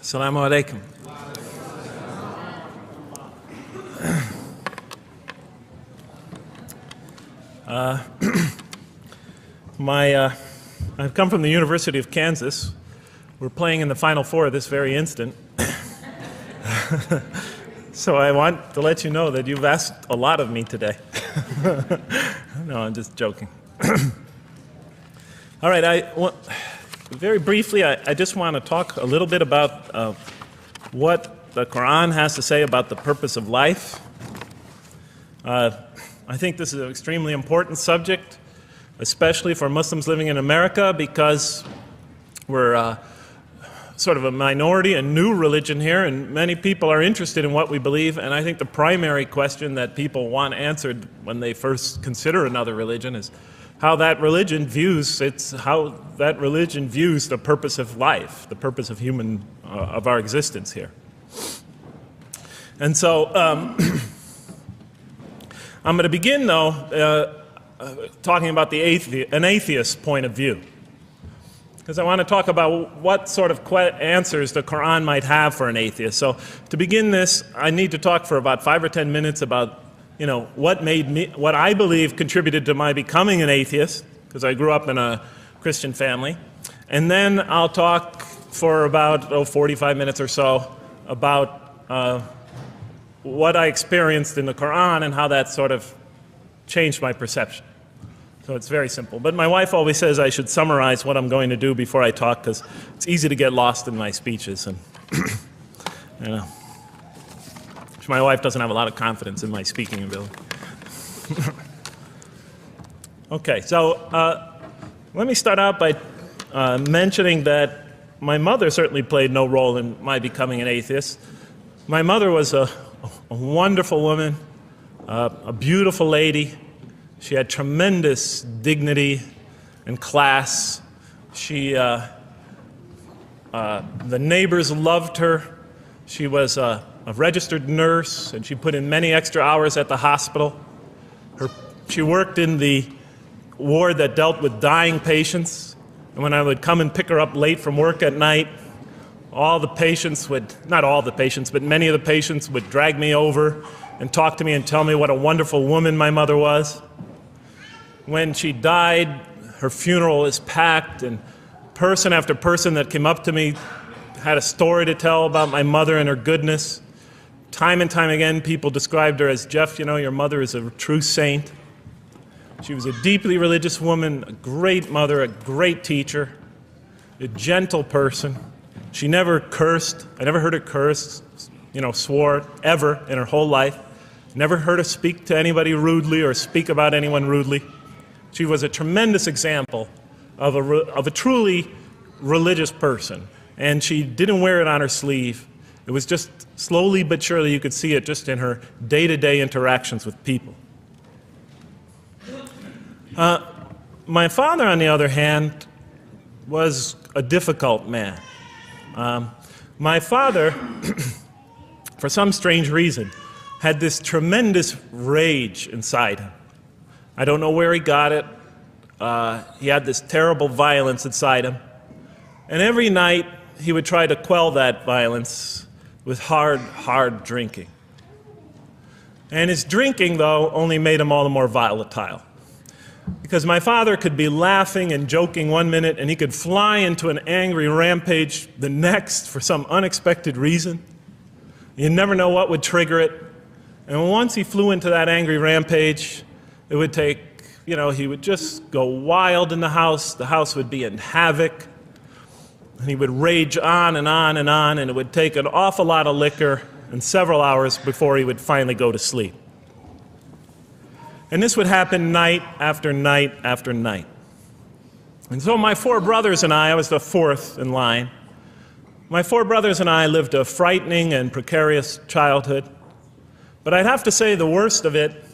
Assalamu alaikum. I've come from the University of Kansas. We're playing in the Final Four this very instant. So I want to let you know that you've asked a lot of me today. No, I'm just joking. All right, very briefly, I just want to talk a little bit about what the Quran has to say about the purpose of life. I think this is an extremely important subject, especially for Muslims living in America, because we're sort of a minority, a new religion here, and many people are interested in what we believe. And I think the primary question that people want answered when they first consider another religion is how that religion views the purpose of life, the purpose of of our existence here. And so I'm going to begin, though, talking about an atheist's point of view, because I want to talk about what sort of answers the Quran might have for an atheist. So to begin this, I need to talk for about 5 or 10 minutes about what I believe contributed to my becoming an atheist, because I grew up in a Christian family. And then I'll talk for about 45 minutes or so about what I experienced in the Quran and how that sort of changed my perception. So it's very simple. But my wife always says I should summarize what I'm going to do before I talk, because it's easy to get lost in my speeches. And my wife doesn't have a lot of confidence in my speaking ability. Okay, so let me start out by mentioning that my mother certainly played no role in my becoming an atheist. My mother was a wonderful woman, a beautiful lady. She had tremendous dignity and class. The neighbors loved her. She was a registered nurse, and she put in many extra hours at the hospital. She worked in the ward that dealt with dying patients, and when I would come and pick her up late from work at night, not all the patients, but many of the patients would drag me over and talk to me and tell me what a wonderful woman my mother was. When she died, her funeral was packed, and person after person that came up to me had a story to tell about my mother and her goodness. Time and time again, people described her as, "Jeff, your mother is a true saint." She was a deeply religious woman, a great mother, a great teacher, a gentle person. She never cursed. I never heard her curse, swore, ever in her whole life. Never heard her speak to anybody rudely or speak about anyone rudely. She was a tremendous example of a truly religious person, and she didn't wear it on her sleeve. It was just slowly but surely you could see it just in her day-to-day interactions with people. My father, on the other hand, was a difficult man. My father, for some strange reason, had this tremendous rage inside him. I don't know where he got it. He had this terrible violence inside him. And every night he would try to quell that violence with hard drinking. And his drinking, though, only made him all the more volatile. Because my father could be laughing and joking one minute, and he could fly into an angry rampage the next for some unexpected reason. You never know what would trigger it. And once he flew into that angry rampage, it would take, he would just go wild in the house would be in havoc, and he would rage on and on and on, and it would take an awful lot of liquor and several hours before he would finally go to sleep. And this would happen night after night after night. And so my 4 brothers and I was the 4th in line. My 4 brothers and I lived a frightening and precarious childhood. But I'd have to say the worst of it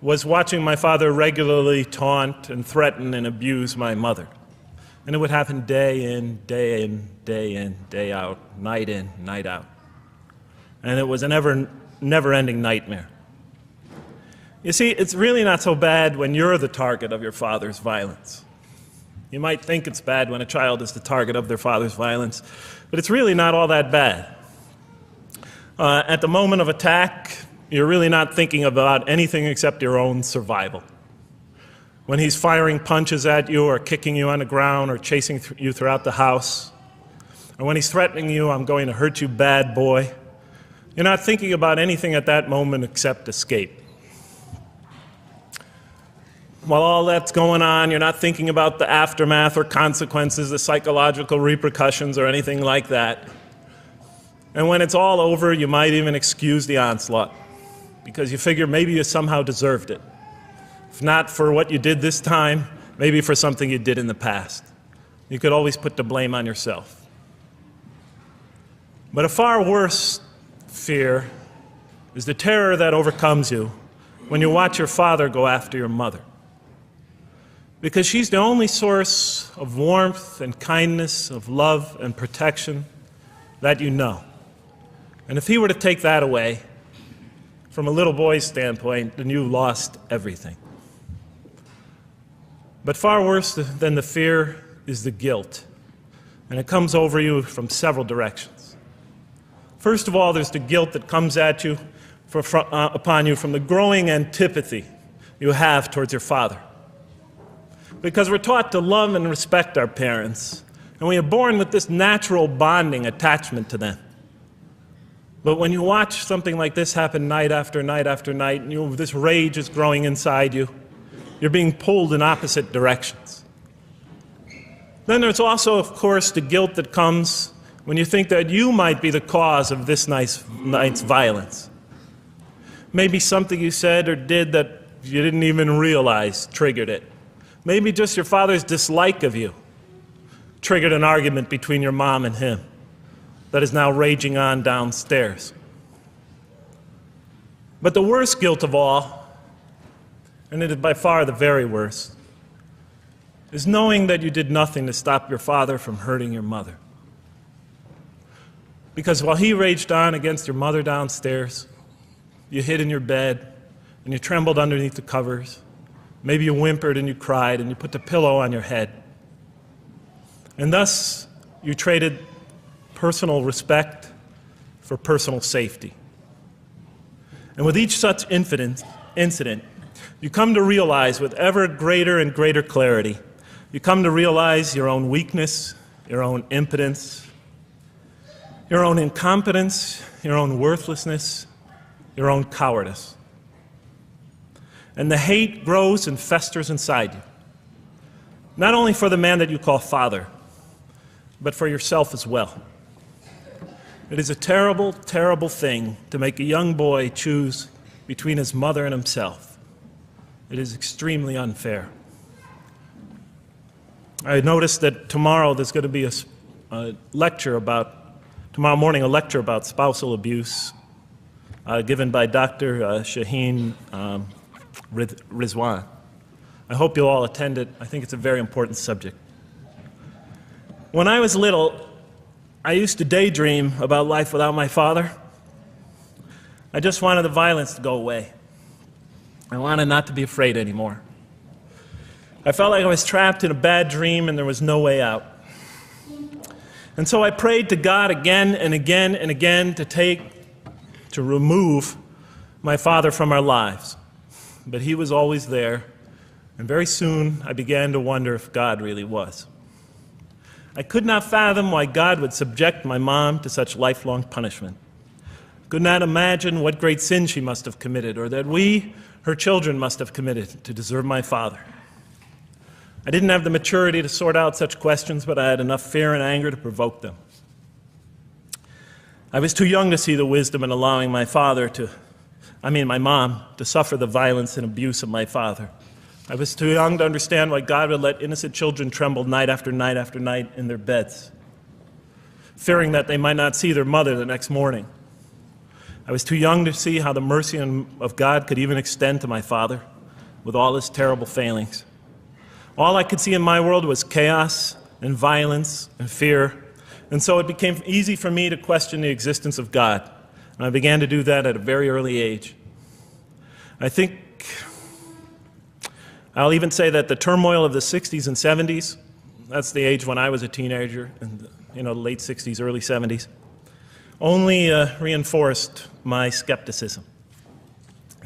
was watching my father regularly taunt and threaten and abuse my mother. And it would happen day in, day in, day in, day out, night in, night out. And it was a never-ending nightmare. You see, it's really not so bad when you're the target of your father's violence. You might think it's bad when a child is the target of their father's violence, but it's really not all that bad. At the moment of attack, you're really not thinking about anything except your own survival. When he's firing punches at you or kicking you on the ground or chasing you throughout the house, or when he's threatening you, "I'm going to hurt you, bad boy," you're not thinking about anything at that moment except escape. While all that's going on, you're not thinking about the aftermath or consequences, the psychological repercussions or anything like that. And when it's all over, you might even excuse the onslaught because you figure maybe you somehow deserved it. If not for what you did this time, maybe for something you did in the past. You could always put the blame on yourself. But a far worse fear is the terror that overcomes you when you watch your father go after your mother. Because she's the only source of warmth and kindness, of love and protection that you know. And if he were to take that away, from a little boy's standpoint, then you lost everything. But far worse than the fear is the guilt. And it comes over you from several directions. First of all, there's the guilt that comes at you upon you from the growing antipathy you have towards your father. Because we're taught to love and respect our parents, and we are born with this natural bonding attachment to them. But when you watch something like this happen night after night after night, and this rage is growing inside you, you're being pulled in opposite directions. Then there's also, of course, the guilt that comes when you think that you might be the cause of this night's violence. Maybe something you said or did that you didn't even realize triggered it. Maybe just your father's dislike of you triggered an argument between your mom and him that is now raging on downstairs. But the worst guilt of all, and it is by far the very worst, is knowing that you did nothing to stop your father from hurting your mother. Because while he raged on against your mother downstairs, you hid in your bed and you trembled underneath the covers. Maybe you whimpered and you cried and you put the pillow on your head. And thus, you traded personal respect for personal safety. And with each such incident, you come to realize with ever greater and greater clarity, you come to realize your own weakness, your own impotence, your own incompetence, your own worthlessness, your own cowardice. And the hate grows and festers inside you, not only for the man that you call father, but for yourself as well. It is a terrible, terrible thing to make a young boy choose between his mother and himself. It is extremely unfair. I noticed that tomorrow there's going to be tomorrow morning a lecture about spousal abuse given by Dr. Shaheen Rizwan. I hope you'll all attend it. I think it's a very important subject. When I was little, I used to daydream about life without my father. I just wanted the violence to go away. I wanted not to be afraid anymore. I felt like I was trapped in a bad dream and there was no way out. And so I prayed to God again and again and again to remove my father from our lives. But he was always there, and very soon I began to wonder if God really was. I could not fathom why God would subject my mom to such lifelong punishment. Could not imagine what great sin she must have committed, or that we, her children, must have committed to deserve my father. I didn't have the maturity to sort out such questions, but I had enough fear and anger to provoke them. I was too young to see the wisdom in allowing my mom to suffer the violence and abuse of my father. I was too young to understand why God would let innocent children tremble night after night after night in their beds, fearing that they might not see their mother the next morning. I was too young to see how the mercy of God could even extend to my father with all his terrible failings. All I could see in my world was chaos and violence and fear, and so it became easy for me to question the existence of God. And I began to do that at a very early age. I'll even say that the turmoil of the 60s and 70s that's the age when I was a teenager in the late 60s, early 70s, only reinforced my skepticism.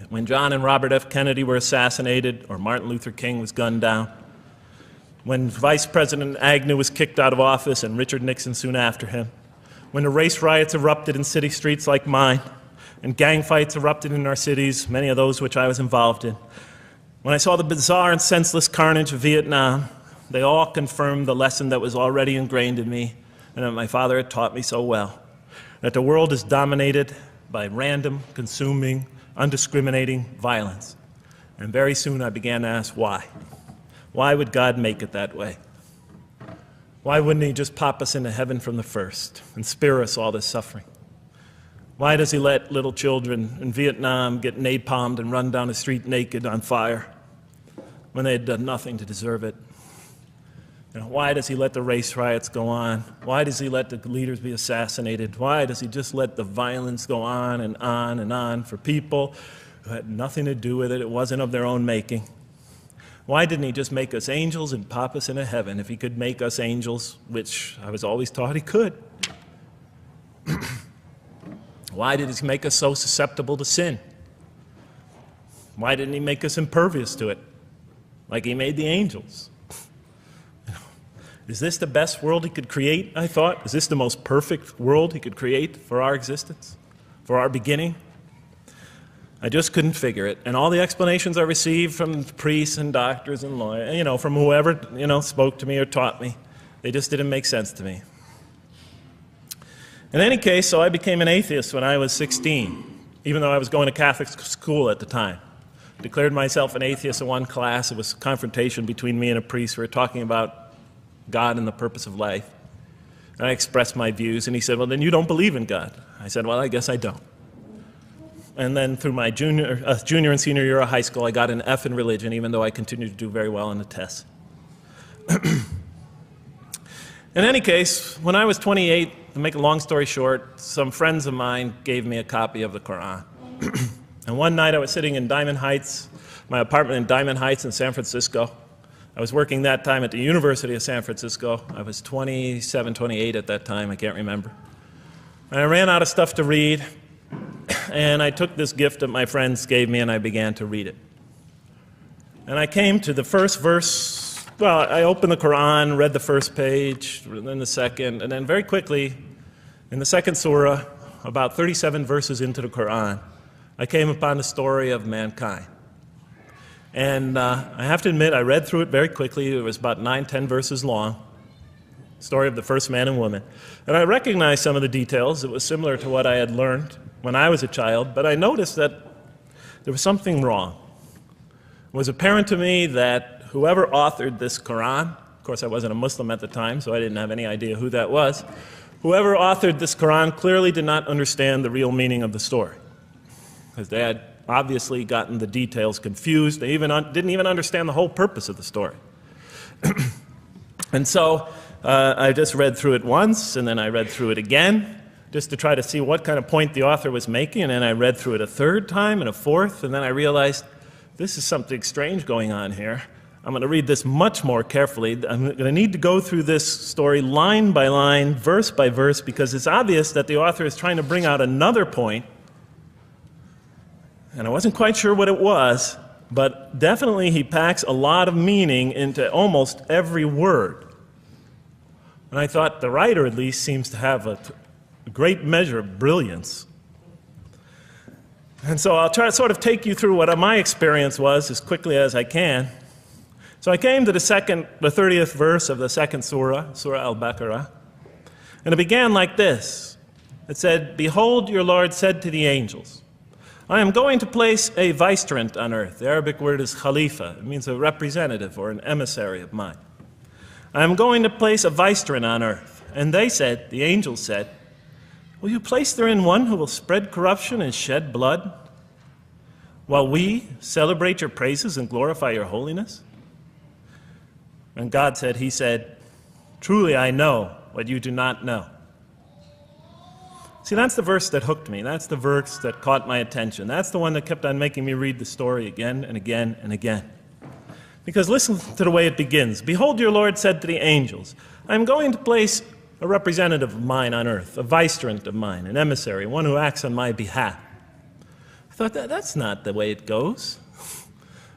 When John and Robert F. Kennedy were assassinated, or Martin Luther King was gunned down, when Vice President Agnew was kicked out of office and Richard Nixon soon after him, when the race riots erupted in city streets like mine, and gang fights erupted in our cities, many of those which I was involved in, when I saw the bizarre and senseless carnage of Vietnam, they all confirmed the lesson that was already ingrained in me and that my father had taught me so well, that the world is dominated by random, consuming, undiscriminating violence. And very soon I began to ask why. Why would God make it that way? Why wouldn't he just pop us into heaven from the first and spare us all this suffering? Why does he let little children in Vietnam get napalmed and run down the street naked on fire when they had done nothing to deserve it? Why does he let the race riots go on? Why does he let the leaders be assassinated? Why does he just let the violence go on and on and on for people who had nothing to do with it? It wasn't of their own making. Why didn't he just make us angels and pop us into heaven if he could make us angels, which I was always taught he could? Why did he make us so susceptible to sin? Why didn't he make us impervious to it, like he made the angels? Is this the best world he could create, I thought? Is this the most perfect world he could create for our existence, for our beginning? I just couldn't figure it. And all the explanations I received from priests and doctors and lawyers, from whoever, spoke to me or taught me, they just didn't make sense to me. In any case, so I became an atheist when I was 16, even though I was going to Catholic school at the time. Declared myself an atheist in one class. It was a confrontation between me and a priest. We were talking about God and the purpose of life. And I expressed my views, and he said, well, then you don't believe in God. I said, well, I guess I don't. And then through my junior and senior year of high school, I got an F in religion, even though I continued to do very well on the tests. In any case, when I was 28, to make a long story short, some friends of mine gave me a copy of the Quran. And one night I was sitting in Diamond Heights, my apartment in Diamond Heights in San Francisco. I was working that time at the University of San Francisco. I was 27, 28 at that time, I can't remember. And I ran out of stuff to read, and I took this gift that my friends gave me and I began to read it. And I came to the first verse. Well, I opened the Quran, read the first page, then the second, and then very quickly, in the second surah, about 37 verses into the Quran, I came upon the story of mankind. And I have to admit, I read through it very quickly. It was about 9, 10 verses long, story of the first man and woman. And I recognized some of the details. It was similar to what I had learned when I was a child, but I noticed that there was something wrong. It was apparent to me that whoever authored this Quran, of course I wasn't a Muslim at the time, so I didn't have any idea who that was, whoever authored this Quran clearly did not understand the real meaning of the story, because they had obviously gotten the details confused. They didn't even understand the whole purpose of the story. And so I just read through it once, and then I read through it again, just to try to see what kind of point the author was making, and then I read through it a third time and a fourth, and then I realized this is something strange going on here. I'm going to read this much more carefully. I'm going to need to go through this story line by line, verse by verse, because it's obvious that the author is trying to bring out another point, and I wasn't quite sure what it was, but definitely he packs a lot of meaning into almost every word. And I thought the writer at least seems to have a great measure of brilliance. And so I'll try to sort of take you through what my experience was as quickly as I can. So I came to the 30th verse of the second surah, Surah Al-Baqarah, and it began like this. It said, "Behold, your Lord said to the angels, I am going to place a vicegerent on earth." The Arabic word is khalifa. It means a representative or an emissary of mine. "I am going to place a vicegerent on earth." And they said, the angels said, "Will you place therein one who will spread corruption and shed blood, while we celebrate your praises and glorify your holiness?" And God said, he said, "Truly I know what you do not know." See, that's the verse that hooked me. That's the verse that caught my attention. That's the one that kept on making me read the story again and again and again. Because listen to the way it begins. Behold, your Lord said to the angels, I am going to place a representative of mine on earth, a vicegerent of mine, an emissary, one who acts on my behalf. I thought, that's not the way it goes.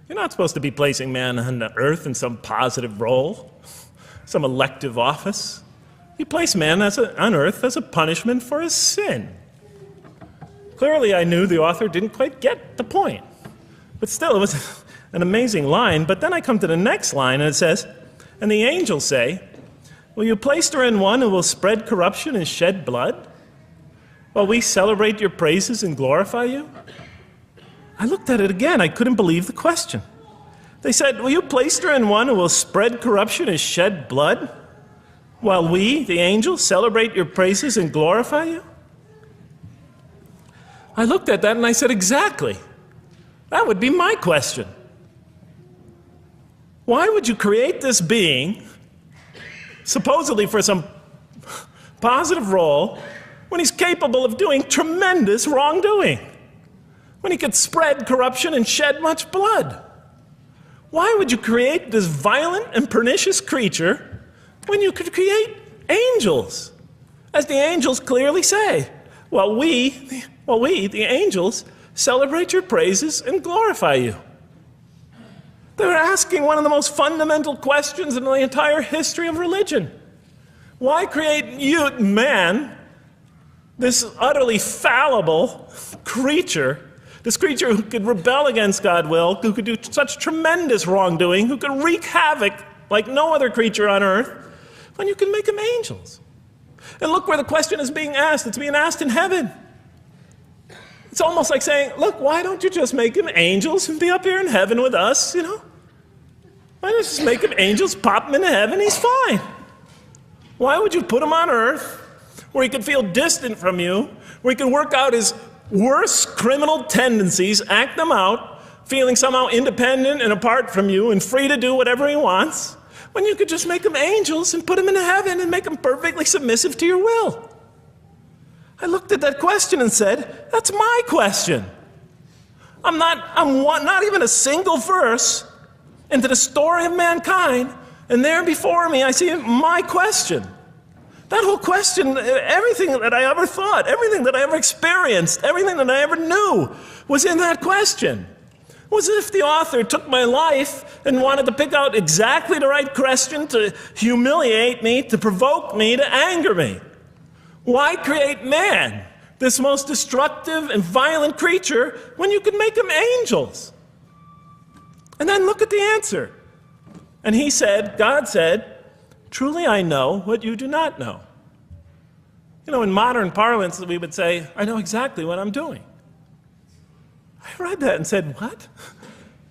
You're not supposed to be placing man on the earth in some positive role, some elective office. You place man on earth as a punishment for his sin. Clearly, I knew the author didn't quite get the point. But still, it was an amazing line. But then I come to the next line, and it says, and the angels say, will you place her in one who will spread corruption and shed blood, while we celebrate your praises and glorify you? I looked at it again. I couldn't believe the question. They said, will you place her in one who will spread corruption and shed blood, while we, the angels, celebrate your praises and glorify you? I looked at that and I said, exactly. That would be my question. Why would you create this being, supposedly for some positive role, when he's capable of doing tremendous wrongdoing? When he could spread corruption and shed much blood? Why would you create this violent and pernicious creature when you could create angels? As the angels clearly say, well, we, the angels, celebrate your praises and glorify you. They were asking one of the most fundamental questions in the entire history of religion. Why create you, man, this utterly fallible creature, this creature who could rebel against God's will, who could do such tremendous wrongdoing, who could wreak havoc like no other creature on earth, when you can make them angels? And look where the question is being asked. It's being asked in heaven. It's almost like saying, look, why don't you just make them angels and be up here in heaven with us, you know? Why don't you just make them angels, pop them into heaven, he's fine. Why would you put him on earth where he could feel distant from you, where he could work out his worst criminal tendencies, act them out, feeling somehow independent and apart from you and free to do whatever he wants, when you could just make them angels and put them into heaven and make them perfectly submissive to your will? I looked at that question and said, that's my question. I'm not even a single verse into the story of mankind, and there before me I see my question. That whole question, everything that I ever thought, everything that I ever experienced, everything that I ever knew was in that question. It was as if the author took my life and wanted to pick out exactly the right question to humiliate me, to provoke me, to anger me. Why create man, this most destructive and violent creature, when you could make them angels? And then look at the answer. And he said, God said, truly I know what you do not know. You know, in modern parlance, we would say, I know exactly what I'm doing. I read that and said, what?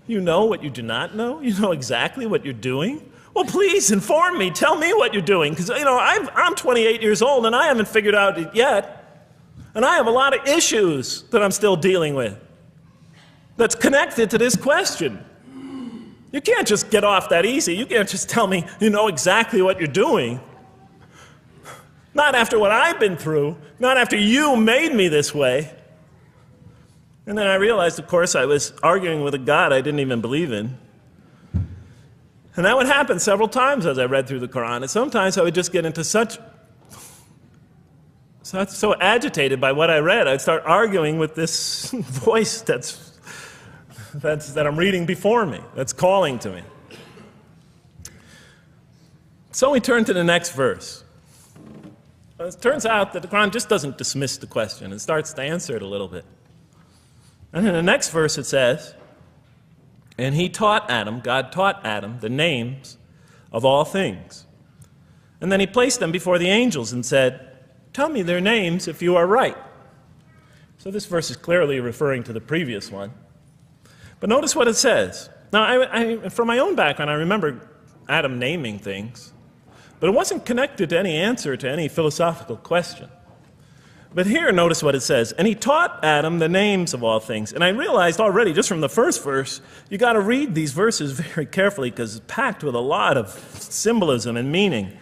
You know what you do not know? You know exactly what you're doing? Well, please inform me. Tell me what you're doing. Because, you know, I'm 28 years old and I haven't figured out it yet. And I have a lot of issues that I'm still dealing with that's connected to this question. You can't just get off that easy. You can't just tell me you know exactly what you're doing. Not after what I've been through. Not after you made me this way. And then I realized, of course, I was arguing with a God I didn't even believe in. And that would happen several times as I read through the Quran. And sometimes I would just get into so agitated by what I read, I'd start arguing with this voice that I'm reading before me, that's calling to me. So we turn to the next verse. It turns out that the Quran just doesn't dismiss the question. It starts to answer it a little bit. And in the next verse it says, and he taught Adam, God taught Adam, the names of all things. And then he placed them before the angels and said, tell me their names if you are right. So this verse is clearly referring to the previous one. But notice what it says. Now, from my own background, I remember Adam naming things, but it wasn't connected to any answer to any philosophical question. But here, notice what it says. And he taught Adam the names of all things. And I realized already, just from the first verse, you got to read these verses very carefully because it's packed with a lot of symbolism and meaning.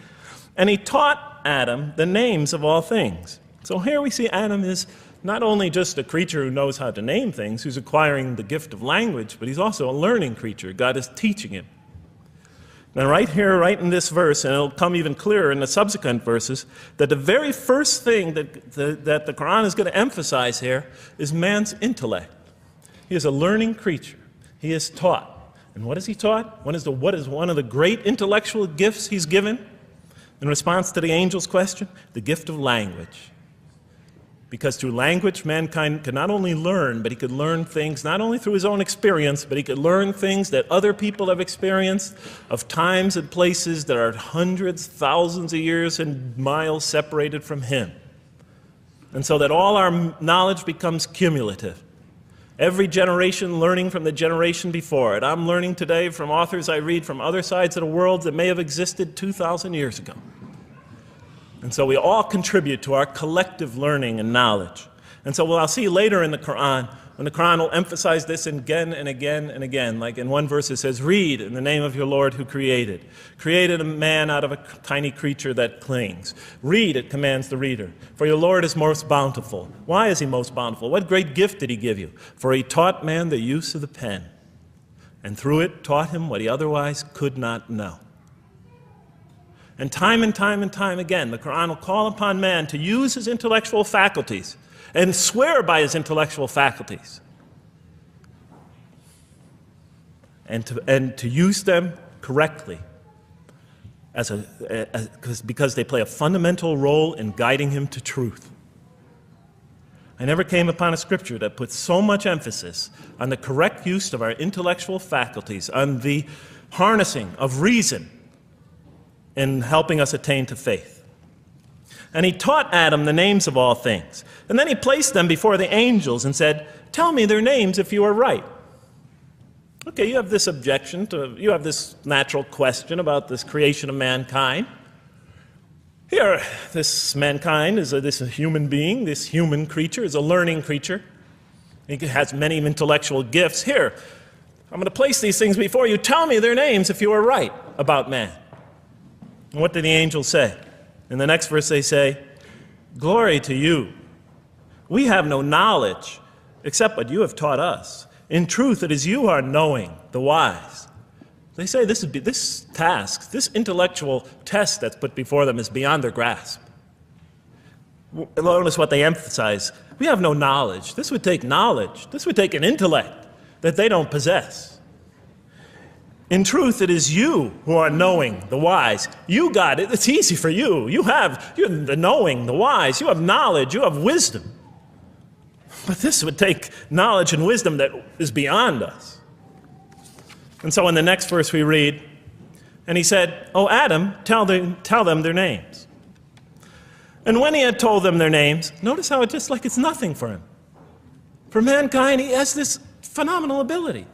And he taught Adam the names of all things. So here we see Adam is not only just a creature who knows how to name things, who's acquiring the gift of language, but he's also a learning creature. God is teaching him. Now right here, right in this verse, and it'll come even clearer in the subsequent verses, that the very first thing that the Quran is going to emphasize here is man's intellect. He is a learning creature. He is taught. And what is he taught? What is one of the great intellectual gifts he's given in response to the angel's question? The gift of language. Because through language, mankind could not only learn, but he could learn things not only through his own experience, but he could learn things that other people have experienced of times and places that are hundreds, thousands of years and miles separated from him. And so that all our knowledge becomes cumulative. Every generation learning from the generation before it. I'm learning today from authors I read from other sides of the world that may have existed 2,000 years ago. And so we all contribute to our collective learning and knowledge. And so I'll see later in the Quran, when the Quran will emphasize this again and again and again. Like in one verse it says, read in the name of your Lord who created. Created a man out of a tiny creature that clings. Read, it commands the reader. For your Lord is most bountiful. Why is he most bountiful? What great gift did he give you? For he taught man the use of the pen. And through it taught him what he otherwise could not know. And time again, the Quran will call upon man to use his intellectual faculties and swear by his intellectual faculties. And to use them correctly because they play a fundamental role in guiding him to truth. I never came upon a scripture that puts so much emphasis on the correct use of our intellectual faculties, on the harnessing of reason in helping us attain to faith. And he taught Adam the names of all things. And then he placed them before the angels and said, tell me their names if you are right. Okay, you have this objection, you have this natural question about this creation of mankind. Here, this mankind is this human being, this human creature is a learning creature. He has many intellectual gifts. Here, I'm going to place these things before you. Tell me their names if you are right about man. And what did the angels say? In the next verse they say, glory to you. We have no knowledge except what you have taught us. In truth, it is you who are knowing, the wise. They say this task, this intellectual test that's put before them is beyond their grasp. Notice what they emphasize. We have no knowledge. This would take knowledge. This would take an intellect that they don't possess. In truth, it is you who are knowing, the wise. You got it. It's easy for you. You're the knowing, the wise. You have knowledge. You have wisdom. But this would take knowledge and wisdom that is beyond us. And so in the next verse we read, and he said, "O Adam, tell them their names." And when he had told them their names, notice how it's just like it's nothing for him. For mankind, he has this phenomenal ability.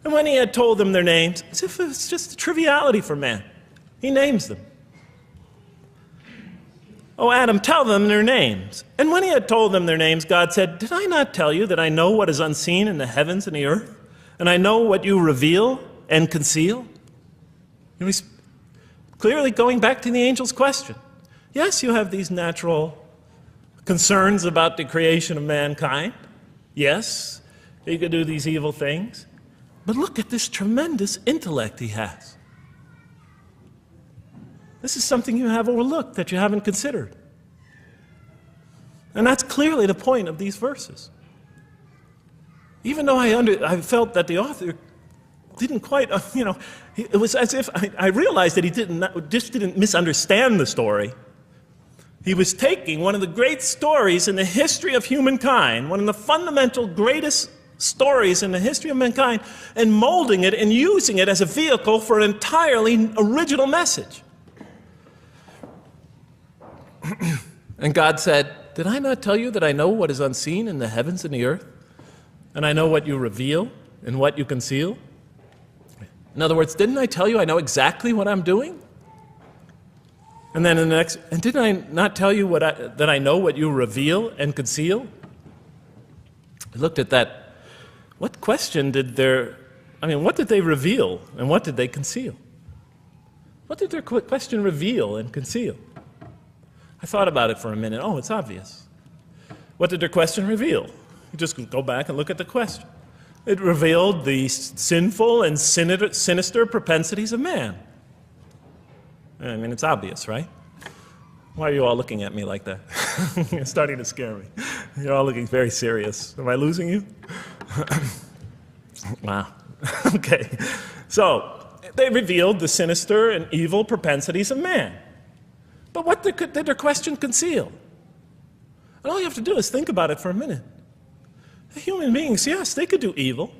And when he had told them their names, as if it's just a triviality for man, he names them. "O Adam, tell them their names." And when he had told them their names, God said, "Did I not tell you that I know what is unseen in the heavens and the earth? And I know what you reveal and conceal?" And he's clearly going back to the angel's question. Yes, you have these natural concerns about the creation of mankind. Yes, he could do these evil things. But look at this tremendous intellect he has. This is something you have overlooked, that you haven't considered. And that's clearly the point of these verses. Even though I felt that the author didn't quite, it was as if I realized that he didn't misunderstand the story. He was taking one of the great stories in the history of humankind, one of the fundamental greatest stories in the history of mankind, and molding it and using it as a vehicle for an entirely original message. And God said, "Did I not tell you that I know what is unseen in the heavens and the earth? And I know what you reveal and what you conceal?" In other words, didn't I tell you I know exactly what I'm doing? And then in the next, and didn't I not tell you that I know what you reveal and conceal? I looked at that. What question what did they reveal and what did they conceal? What did their question reveal and conceal? I thought about it for a minute. Oh, it's obvious. What did their question reveal? You just go back and look at the question. It revealed the sinful and sinister propensities of man. I mean, it's obvious, right? Why are you all looking at me like that? You're starting to scare me. You're all looking very serious. Am I losing you? Wow. Okay. So, they revealed the sinister and evil propensities of man. But what did their question conceal? And all you have to do is think about it for a minute. Human beings, yes, they could do evil.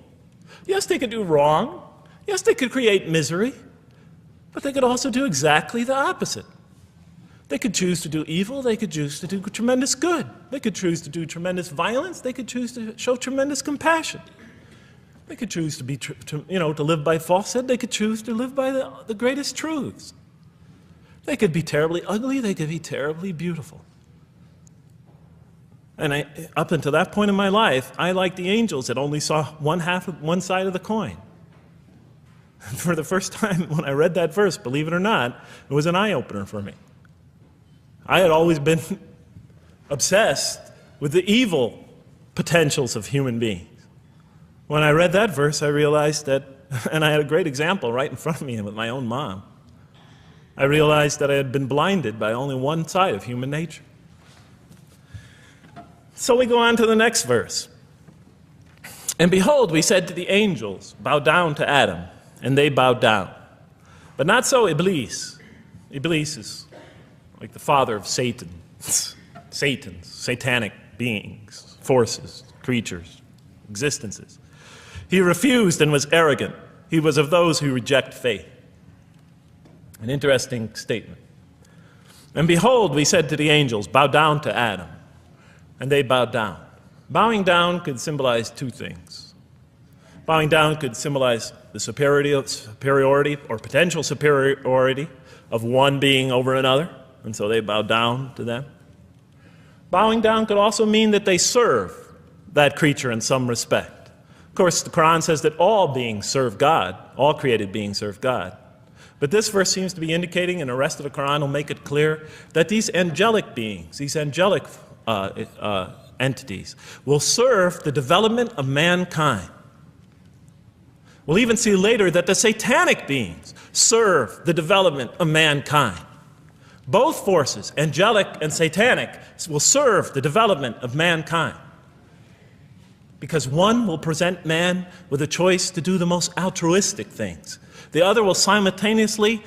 Yes, they could do wrong. Yes, they could create misery. But they could also do exactly the opposite. They could choose to do evil. They could choose to do tremendous good. They could choose to do tremendous violence. They could choose to show tremendous compassion. They could choose to be, to live by falsehood. They could choose to live by the greatest truths. They could be terribly ugly. They could be terribly beautiful. And up until that point in my life, I, like the angels, that only saw one side of the coin. And for the first time when I read that verse, believe it or not, it was an eye-opener for me. I had always been obsessed with the evil potentials of human beings. When I read that verse, I realized that, and I had a great example right in front of me with my own mom, I realized that I had been blinded by only one side of human nature. So we go on to the next verse. And behold, we said to the angels, bow down to Adam, and they bowed down. But not so Iblis. Iblis is like the father of Satan. Satans, satanic beings, forces, creatures, existences. He refused and was arrogant. He was of those who reject faith. An interesting statement. And behold, we said to the angels, bow down to Adam. And they bowed down. Bowing down could symbolize two things. Bowing down could symbolize the superiority or potential superiority of one being over another, and so they bowed down to them. Bowing down could also mean that they serve that creature in some respect. Of course, the Quran says that all beings serve God, all created beings serve God. But this verse seems to be indicating, and the rest of the Quran will make it clear, that these angelic beings, these angelic entities, will serve the development of mankind. We'll even see later that the satanic beings serve the development of mankind. Both forces, angelic and satanic, will serve the development of mankind. Because one will present man with a choice to do the most altruistic things. The other will simultaneously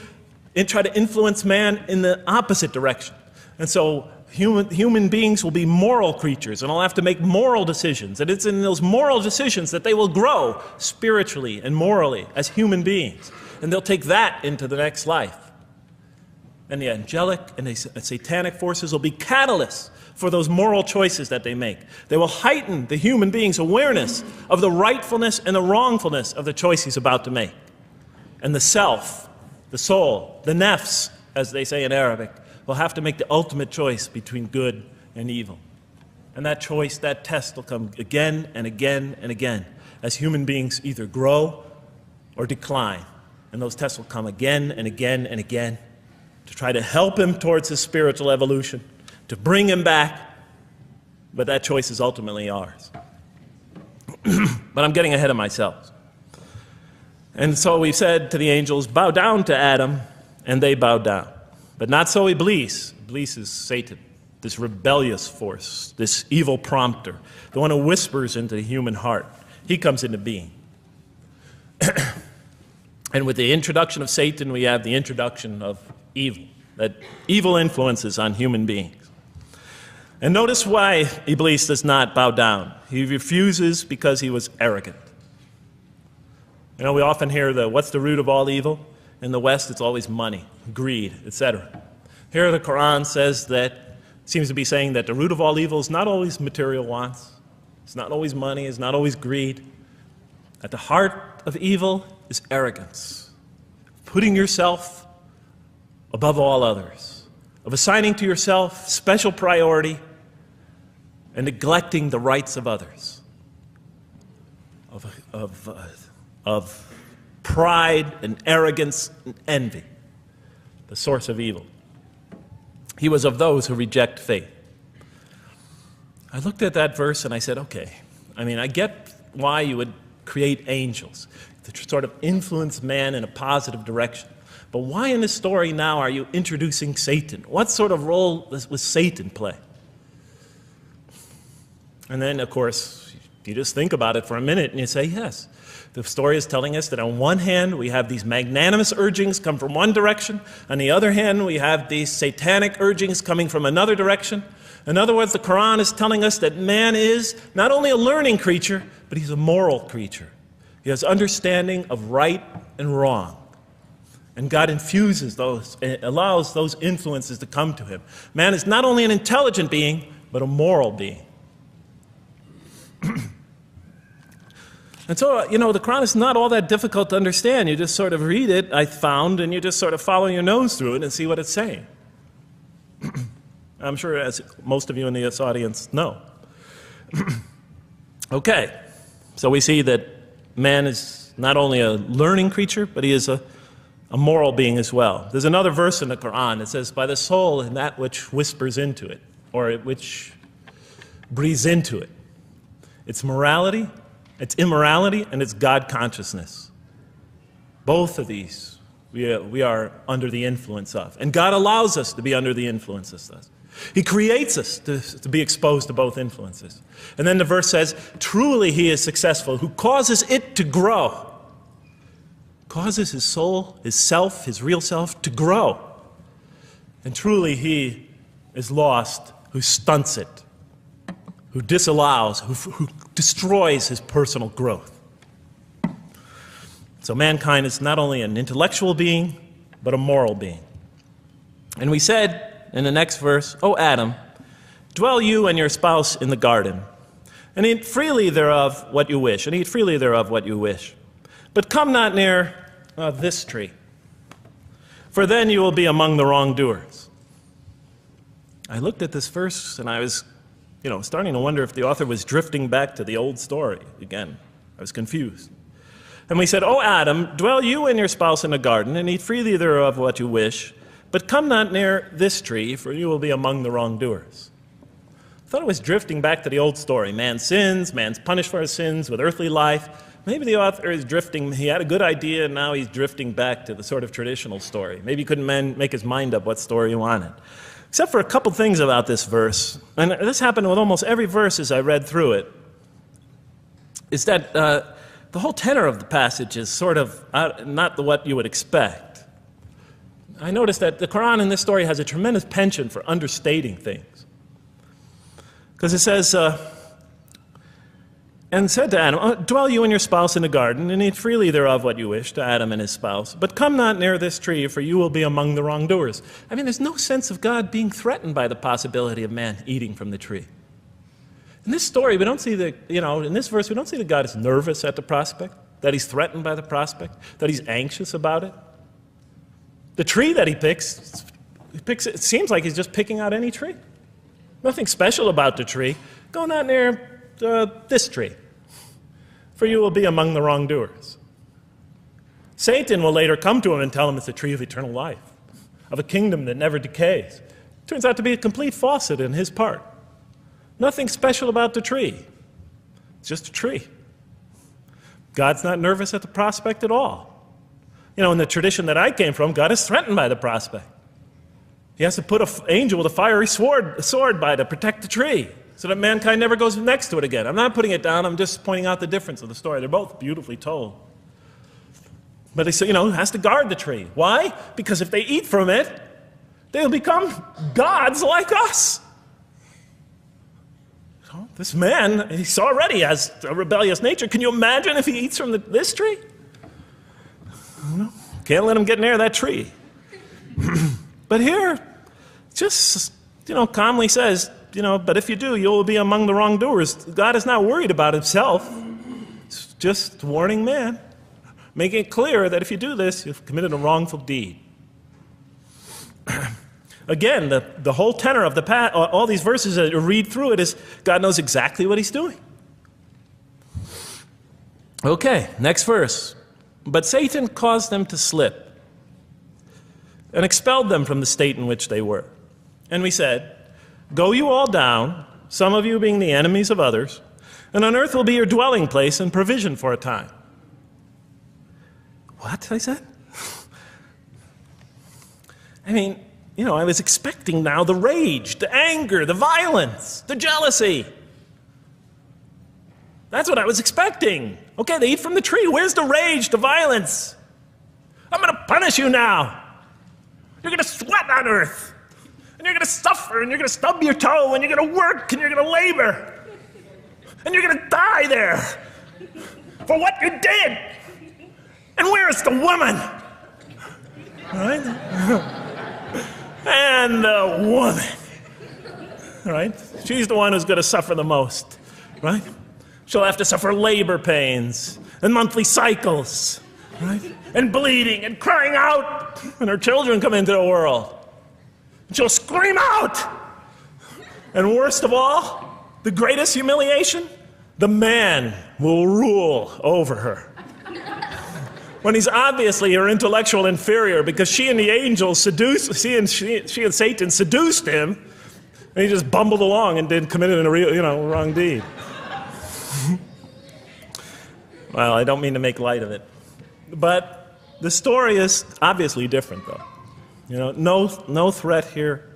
try to influence man in the opposite direction. And so human beings will be moral creatures, and they'll have to make moral decisions. And it's in those moral decisions that they will grow spiritually and morally as human beings. And they'll take that into the next life. And the angelic and the satanic forces will be catalysts for those moral choices that they make. They will heighten the human being's awareness of the rightfulness and the wrongfulness of the choice he's about to make. And the self, the soul, the nafs, as they say in Arabic, will have to make the ultimate choice between good and evil. And that choice, that test will come again and again and again as human beings either grow or decline. And those tests will come again and again and again to try to help him towards his spiritual evolution, to bring him back. But that choice is ultimately ours. But I'm getting ahead of myself. And so we said to the angels, bow down to Adam, and they bowed down. But not so Iblis. Iblis is Satan, this rebellious force, this evil prompter, the one who whispers into the human heart. He comes into being. And with the introduction of Satan, we have the introduction of evil, that evil influences on human beings. And notice why Iblis does not bow down. He refuses because he was arrogant. You know, we often hear what's the root of all evil? In the West, it's always money, greed, etc. Here the Quran says that, seems to be saying that the root of all evil is not always material wants. It's not always money, it's not always greed. At the heart of evil is arrogance, putting yourself above all others, of assigning to yourself special priority and neglecting the rights of others, of pride and arrogance and envy, the source of evil. He was of those who reject faith. I looked at that verse and I said, okay, I mean, I get why you would create angels, to sort of influence man in a positive direction. But why in this story now are you introducing Satan? What sort of role was Satan play? And then, of course, you just think about it for a minute and you say, yes. The story is telling us that on one hand, we have these magnanimous urgings come from one direction. On the other hand, we have these satanic urgings coming from another direction. In other words, the Quran is telling us that man is not only a learning creature, but he's a moral creature. He has understanding of right and wrong. And God infuses those, allows those influences to come to him. Man is not only an intelligent being, but a moral being. And so, the Quran is not all that difficult to understand. You just sort of read it, I found, and you just sort of follow your nose through it and see what it's saying. I'm sure as most of you in this audience know. Okay, so we see that man is not only a learning creature, but he is a moral being as well. There's another verse in the Quran that says, by the soul and that which whispers into it, or which breathes into it. It's morality, it's immorality, and it's God consciousness. Both of these we are under the influence of. And God allows us to be under the influences of this. He creates us to be exposed to both influences. And then the verse says, truly he is successful, who causes it to grow. Causes his soul, his self, his real self to grow. And truly he is lost who stunts it, who disallows, who destroys his personal growth. So mankind is not only an intellectual being, but a moral being. And we said in the next verse, O Adam, dwell you and your spouse in the garden, and eat freely thereof what you wish, and eat freely thereof what you wish. But come not near this tree, for then you will be among the wrongdoers. I looked at this verse and I was, starting to wonder if the author was drifting back to the old story again. I was confused. And we said, O Adam, dwell you and your spouse in the garden, and eat freely thereof what you wish, but come not near this tree, for you will be among the wrongdoers. I thought it was drifting back to the old story. Man sins, man's punished for his sins with earthly life. Maybe the author is drifting, he had a good idea, and now he's drifting back to the sort of traditional story. Maybe he couldn't make his mind up what story he wanted. Except for a couple things about this verse, and this happened with almost every verse as I read through it, is that the whole tenor of the passage is sort of not what you would expect. I noticed that the Quran in this story has a tremendous penchant for understating things. Because it says, and said to Adam, dwell you and your spouse in the garden, and eat freely thereof what you wish, to Adam and his spouse. But come not near this tree, for you will be among the wrongdoers. I mean, there's no sense of God being threatened by the possibility of man eating from the tree. In this story, we don't see in this verse, we don't see that God is nervous at the prospect, that he's threatened by the prospect, that he's anxious about it. The tree that he picks, it seems like he's just picking out any tree. Nothing special about the tree. Go not near this tree, for you will be among the wrongdoers. Satan will later come to him and tell him it's a tree of eternal life, of a kingdom that never decays. Turns out to be a complete falsehood in his part. Nothing special about the tree. It's just a tree. God's not nervous at the prospect at all. In the tradition that I came from, God is threatened by the prospect. He has to put an angel with a fiery sword by to protect the tree, so that mankind never goes next to it again. I'm not putting it down, I'm just pointing out the difference of the story. They're both beautifully told. But he has to guard the tree. Why? Because if they eat from it, they'll become gods like us. This man, he already has a rebellious nature. Can you imagine if he eats from this tree? Can't let him get near that tree. But here, just, calmly says, but if you do, you will be among the wrongdoers. God is not worried about himself. It's just warning man, making it clear that if you do this, you've committed a wrongful deed. Again, the whole tenor of all these verses that you read through it is God knows exactly what he's doing. Okay, next verse. But Satan caused them to slip and expelled them from the state in which they were. And we said, go you all down, some of you being the enemies of others, And on earth will be your dwelling place and provision for a time. What? I said. I mean, you know, I was expecting now the rage, the anger, the violence, the jealousy. That's what I was expecting. Okay, they eat from the tree. Where's the rage, the violence? I'm going to punish you now. You're going to sweat on earth. And you're going to suffer, and you're going to stub your toe, and you're going to work, and you're going to labor. And you're going to die there for what you did. And where is the woman? Right? And the woman. Right? She's the one who's going to suffer the most. Right? She'll have to suffer labor pains and monthly cycles. Right? And bleeding and crying out when her children come into the world. And she'll scream out. And worst of all, the greatest humiliation, the man will rule over her. When he's obviously her intellectual inferior because she and the angels she and Satan seduced him, and he just bumbled along and committed a real, wrong deed. Well, I don't mean to make light of it. But the story is obviously different, though. No threat here.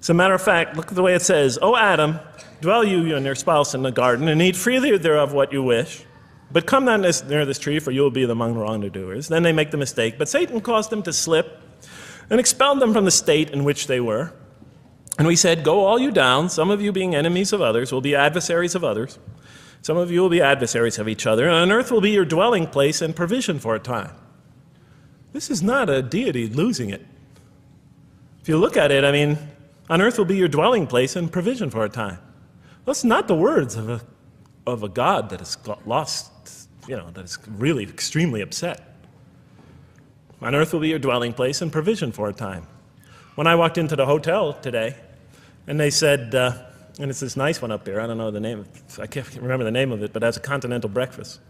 As a matter of fact, look at the way it says, "O Adam, dwell you and your spouse in the garden, and eat freely thereof what you wish. But come not near this tree, for you will be among the wrongdoers." Then they make the mistake. But Satan caused them to slip and expelled them from the state in which they were. And we said, "Go all you down, some of you being enemies of others, will be adversaries of others. Some of you will be adversaries of each other, and on earth will be your dwelling place and provision for a time." This is not a deity losing it. If you look at it, I mean, on earth will be your dwelling place and provision for a time. That's not the words of a God that has lost, that is really extremely upset. On earth will be your dwelling place and provision for a time. When I walked into the hotel today, and they said, and it's this nice one up here, I don't know the name, I can't remember the name of it, but it has a continental breakfast.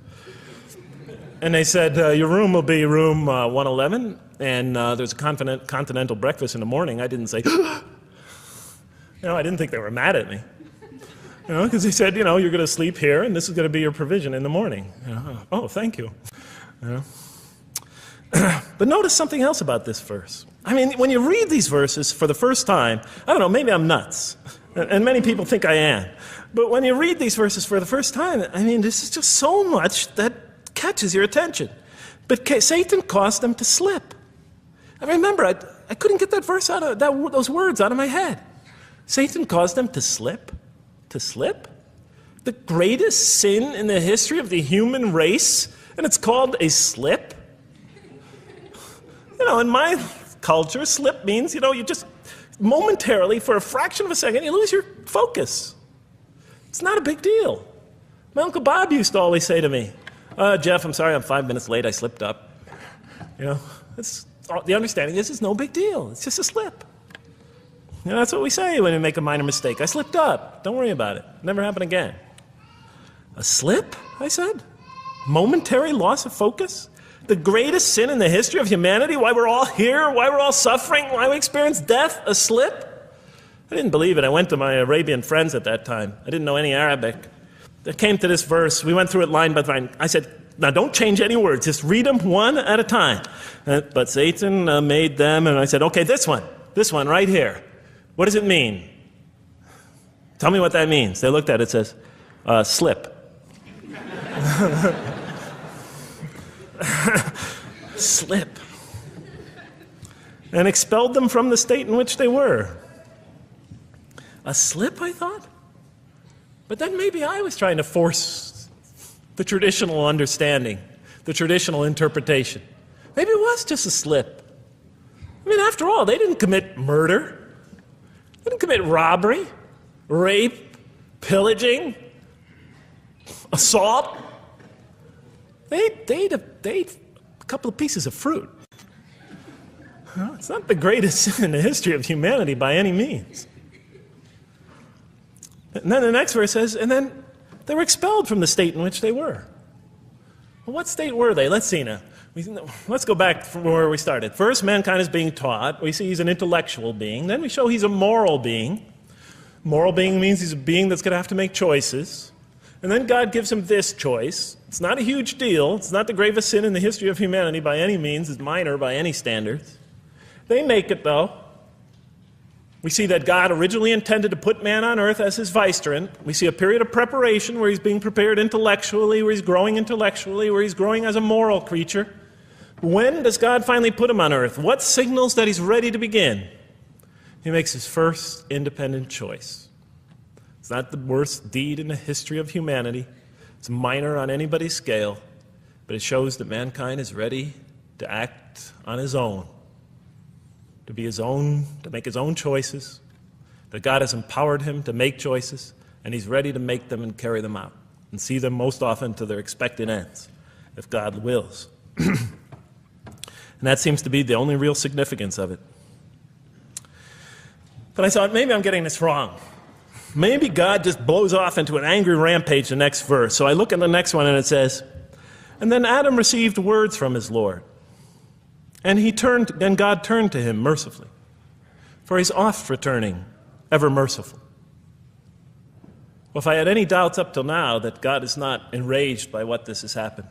And they said, your room will be room 111, and there's a continental breakfast in the morning. I didn't say, I didn't think they were mad at me. Because they said, you're going to sleep here, and this is going to be your provision in the morning. Oh, thank you. But notice something else about this verse. I mean, when you read these verses for the first time, I don't know, maybe I'm nuts, and many people think I am. But when you read these verses for the first time, I mean, this is just so much that catches your attention. But Satan caused them to slip. I remember, I couldn't get that verse out of those words out of my head. Satan caused them to slip. To slip? The greatest sin in the history of the human race, and it's called a slip? In my culture, slip means, you just momentarily, for a fraction of a second, you lose your focus. It's not a big deal. My Uncle Bob used to always say to me, "Jeff, I'm sorry I'm 5 minutes late, I slipped up." The understanding is it's no big deal. It's just a slip. That's what we say when we make a minor mistake. I slipped up. Don't worry about it. Never happen again. A slip, I said? Momentary loss of focus? The greatest sin in the history of humanity? Why we're all here? Why we're all suffering? Why we experience death? A slip? I didn't believe it. I went to my Arabian friends at that time. I didn't know any Arabic. They came to this verse. We went through it line by line. I said, now don't change any words. Just read them one at a time. But Satan made them, and I said, okay, this one right here. What does it mean? Tell me what that means. They looked at it, it says, slip. Slip. And expelled them from the state in which they were. A slip, I thought? But then maybe I was trying to force the traditional understanding, the traditional interpretation. Maybe it was just a slip. I mean, after all, they didn't commit murder. They didn't commit robbery, rape, pillaging, assault. They ate a couple of pieces of fruit. It's not the greatest sin in the history of humanity by any means. And then the next verse says, and then they were expelled from the state in which they were. Well, what state were they? Let's see now. Let's go back from where we started. First, mankind is being taught. We see he's an intellectual being. Then we show he's a moral being. Moral being means he's a being that's going to have to make choices. And then God gives him this choice. It's not a huge deal. It's not the gravest sin in the history of humanity by any means. It's minor by any standards. They make it, though. We see that God originally intended to put man on earth as his vicegerent. We see a period of preparation where he's being prepared intellectually, where he's growing as a moral creature. When does God finally put him on earth? What signals that he's ready to begin? He makes his first independent choice. It's not the worst deed in the history of humanity. It's minor on anybody's scale, but it shows that mankind is ready to act on his own, to be his own, to make his own choices, that God has empowered him to make choices, and he's ready to make them and carry them out, and see them most often to their expected ends, if God wills. And that seems to be the only real significance of it. But I thought, maybe I'm getting this wrong. Maybe God just blows off into an angry rampage the next verse. So I look at the next one and it says, and then Adam received words from his Lord. And God turned to him mercifully, for he's oft returning, ever merciful. Well, if I had any doubts up till now that God is not enraged by what this has happened,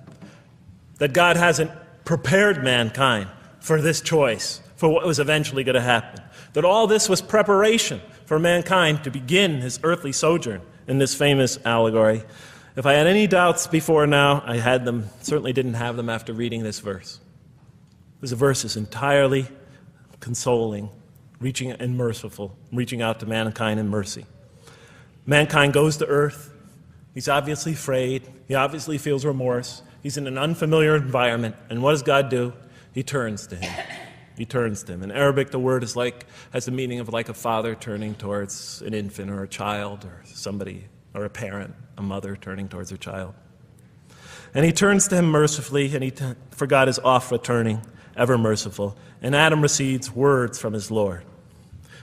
that God hasn't prepared mankind for this choice, for what was eventually going to happen, that all this was preparation for mankind to begin his earthly sojourn in this famous allegory. If I had any doubts before now, I had them, certainly didn't have them after reading this verse. This verse is entirely consoling, reaching and merciful, reaching out to mankind in mercy. Mankind goes to earth. He's obviously afraid. He obviously feels remorse. He's in an unfamiliar environment. And what does God do? He turns to him. He turns to him. In Arabic, the word has the meaning of like a father turning towards an infant or a child or somebody, or a parent, a mother turning towards her child. And he turns to him mercifully, and for God is oft returning, ever merciful. And Adam receives words from his Lord.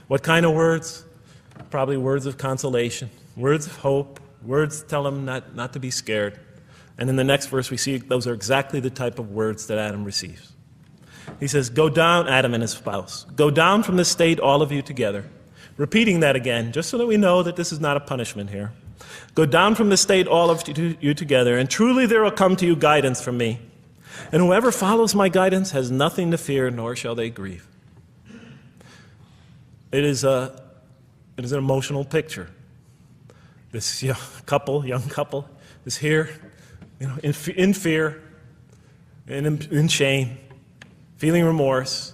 What kind of words? Probably words of consolation, words of hope, words tell him not to be scared. And in the next verse we see those are exactly the type of words that Adam receives. He says, go down, Adam and his spouse, go down from this state, all of you together. Repeating that again, just so that we know that this is not a punishment here. Go down from this state, all of you together, and truly there will come to you guidance from me. And whoever follows my guidance has nothing to fear, nor shall they grieve. It is an emotional picture. This young couple is here, in fear and in shame, feeling remorse,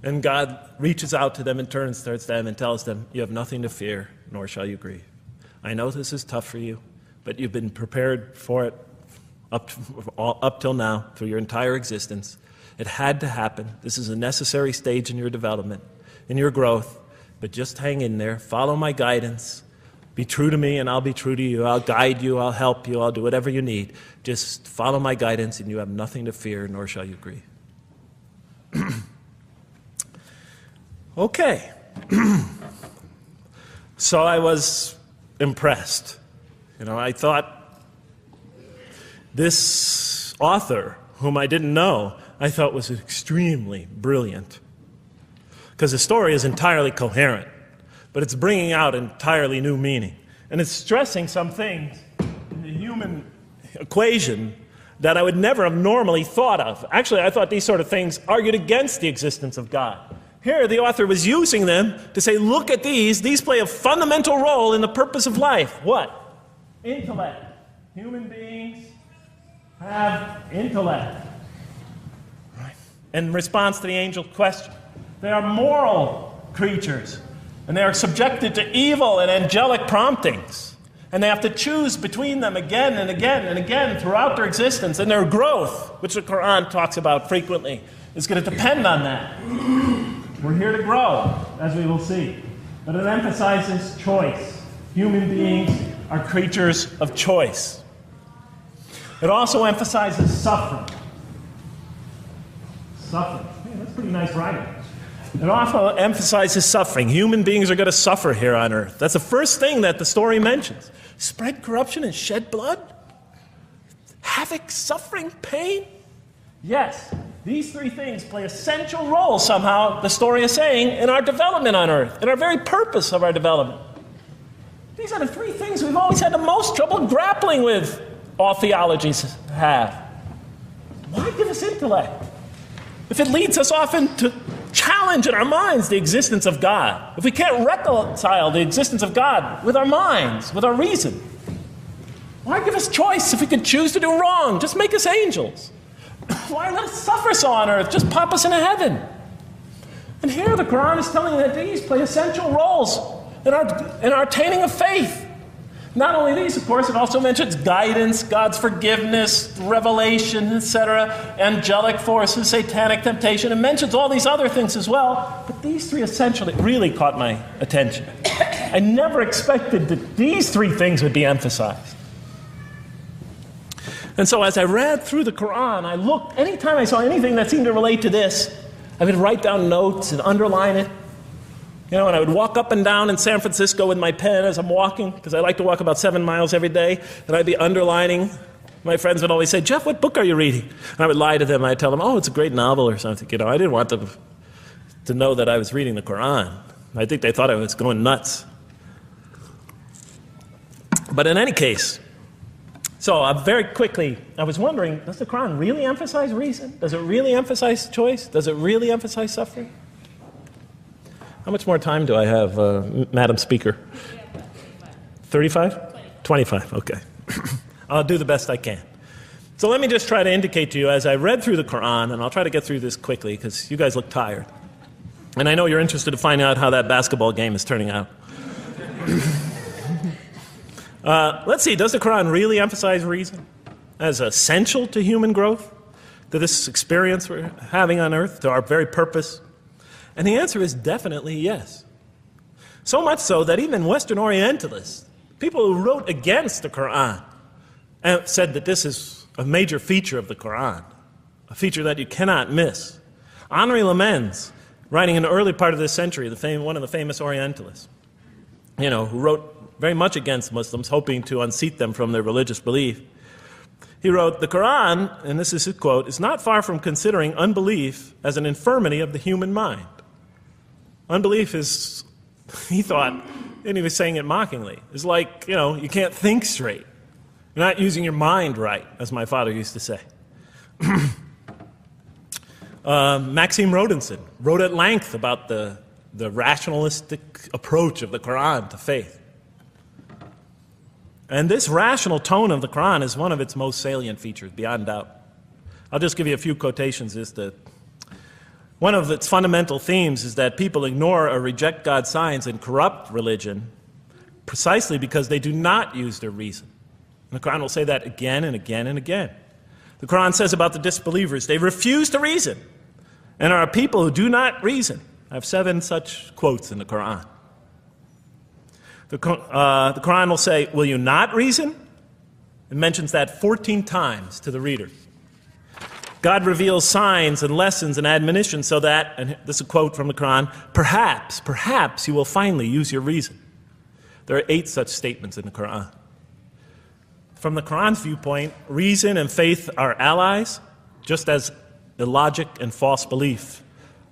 and God reaches out to them and turns towards them and tells them, you have nothing to fear, nor shall you grieve. I know this is tough for you, but you've been prepared for it up till now, through your entire existence. It had to happen. This is a necessary stage in your development, in your growth, but just hang in there, follow my guidance, be true to me and I'll be true to you, I'll guide you, I'll help you, I'll do whatever you need. Just follow my guidance and you have nothing to fear, nor shall you grieve. Okay. So I was impressed. I thought this author, whom I didn't know, I thought was extremely brilliant. Because the story is entirely coherent, but it's bringing out entirely new meaning. And it's stressing some things in the human equation that I would never have normally thought of. Actually, I thought these sort of things argued against the existence of God. Here, the author was using them to say, look at these. These play a fundamental role in the purpose of life. What? Intellect. Human beings have intellect. Right. In response to the angel's question, they are moral creatures, and they are subjected to evil and angelic promptings. And they have to choose between them again and again and again throughout their existence. And their growth, which the Quran talks about frequently, is going to depend on that. We're here to grow, as we will see. But it emphasizes choice. Human beings are creatures of choice. It also emphasizes suffering. Suffering. Man, that's pretty nice writing. It also emphasizes suffering. Human beings are going to suffer here on earth. That's the first thing that the story mentions. Spread corruption and shed blood? Havoc, suffering, pain? Yes, these three things play essential roles somehow, the story is saying, in our development on earth, in our very purpose of our development. These are the three things we've always had the most trouble grappling with, all theologies have. Why give us intellect if it leads us often to challenge in our minds the existence of God? If we can't reconcile the existence of God with our minds, with our reason, why give us choice if we could choose to do wrong? Just make us angels. Why let us suffer so on earth? Just pop us into heaven. And here the Quran is telling you that these play essential roles in our attaining of faith. Not only these, of course, it also mentions guidance, God's forgiveness, revelation, etc., angelic forces, satanic temptation. It mentions all these other things as well, but these three essentially really caught my attention. I never expected that these three things would be emphasized. And so as I read through the Quran, I looked, anytime I saw anything that seemed to relate to this, I would write down notes and underline it. You know, and I would walk up and down in San Francisco with my pen as I'm walking, because I like to walk about 7 miles every day, and I'd be underlining. My friends would always say, "Jeff, what book are you reading?" And I would lie to them. I'd tell them, "Oh, it's a great novel or something." You know, I didn't want them to know that I was reading the Quran. I think they thought I was going nuts. But in any case, so very quickly, I was wondering, does the Quran really emphasize reason? Does it really emphasize choice? Does it really emphasize suffering? How much more time do I have, Madam Speaker? 35? 25, okay. I'll do the best I can. So let me just try to indicate to you, as I read through the Quran, and I'll try to get through this quickly because you guys look tired. And I know you're interested to find out how that basketball game is turning out. Let's see, does the Quran really emphasize reason as essential to human growth, to this experience we're having on earth, to our very purpose? And the answer is definitely yes. So much so that even Western Orientalists, people who wrote against the Quran, said that this is a major feature of the Quran, a feature that you cannot miss. Henri Lamens, writing in the early part of this century, one of the famous Orientalists, you know, who wrote very much against Muslims, hoping to unseat them from their religious belief. He wrote, "The Quran," and this is his quote, "is not far from considering unbelief as an infirmity of the human mind." Unbelief is, he thought, and he was saying it mockingly, is like, you know, you can't think straight. You're not using your mind right, as my father used to say. Maxime Rodinson wrote at length about the rationalistic approach of the Quran to faith. And this rational tone of the Quran is one of its most salient features, beyond doubt. I'll just give you a few quotations. One of its fundamental themes is that people ignore or reject God's signs and corrupt religion precisely because they do not use their reason. And the Quran will say that again and again and again. The Quran says about the disbelievers, they refuse to reason and are a people who do not reason. I have 7 such quotes in the Quran. The Quran will say, "Will you not reason?" It mentions that 14 times to the reader. God reveals signs and lessons and admonitions so that, and this is a quote from the Quran, perhaps you will finally use your reason. There are 8 such statements in the Quran. From the Quran's viewpoint, reason and faith are allies, just as illogic and false belief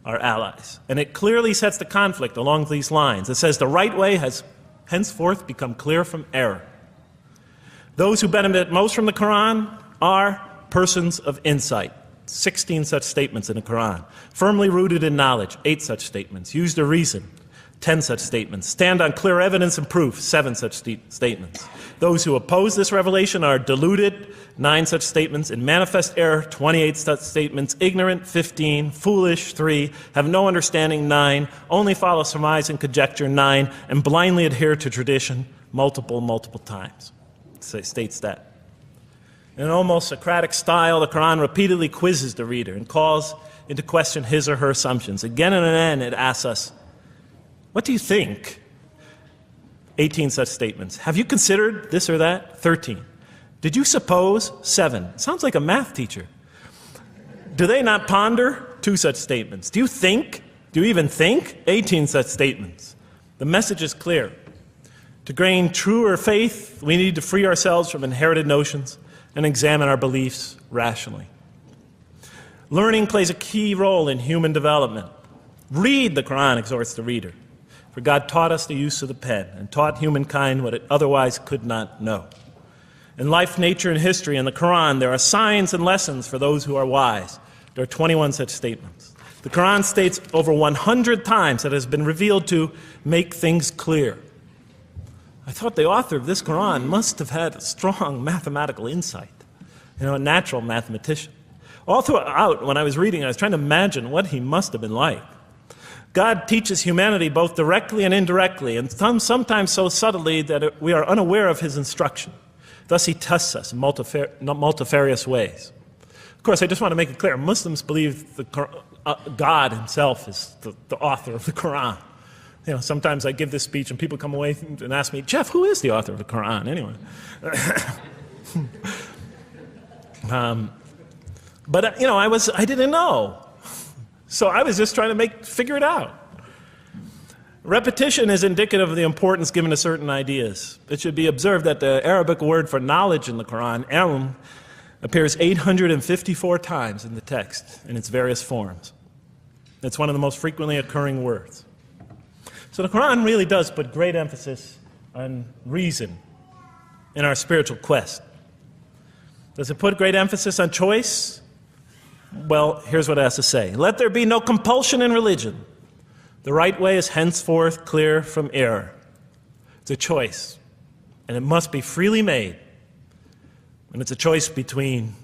are allies. And it clearly sets the conflict along these lines. It says the right way has henceforth become clear from error. Those who benefit most from the Quran are persons of insight. 16 such statements in the Quran. Firmly rooted in knowledge, 8 such statements. Use their reason, 10 such statements. Stand on clear evidence and proof, 7 such statements. Those who oppose this revelation are deluded, 9 such statements. In manifest error, 28 such statements. Ignorant, 15. Foolish, 3. Have no understanding, 9. Only follow surmise and conjecture, 9. And blindly adhere to tradition, multiple times. It states that. In an almost Socratic style, the Quran repeatedly quizzes the reader and calls into question his or her assumptions. Again and again, it asks us, what do you think? 18 such statements. Have you considered this or that? 13. Did you suppose? 7. Sounds like a math teacher. Do they not ponder? 2 such statements. Do you think? Do you even think? 18 such statements. The message is clear. To gain truer faith, we need to free ourselves from inherited notions and examine our beliefs rationally. Learning plays a key role in human development. Read the Quran, exhorts the reader. for God taught us the use of the pen and taught humankind what it otherwise could not know. In life, nature, and history, in the Quran, there are signs and lessons for those who are wise. There are 21 such statements. The Quran states over 100 times that it has been revealed to make things clear. I thought the author of this Quran must have had a strong mathematical insight, a natural mathematician. All throughout, when I was reading, I was trying to imagine what he must have been like. God teaches humanity both directly and indirectly, and sometimes so subtly that we are unaware of his instruction. Thus, he tests us in multifarious ways. Of course, I just want to make it clear, Muslims believe God himself is the author of the Quran. Sometimes I give this speech and people come away and ask me, Jeff, who is the author of the Quran anyway? But I didn't know. So I was just trying to figure it out. Repetition is indicative of the importance given to certain ideas. It should be observed that the Arabic word for knowledge in the Quran, ilm, appears 854 times in the text in its various forms. It's one of the most frequently occurring words. So the Quran really does put great emphasis on reason in our spiritual quest. Does it put great emphasis on choice? Well, here's what it has to say. Let there be no compulsion in religion. The right way is henceforth clear from error. It's a choice, and it must be freely made. And it's a choice between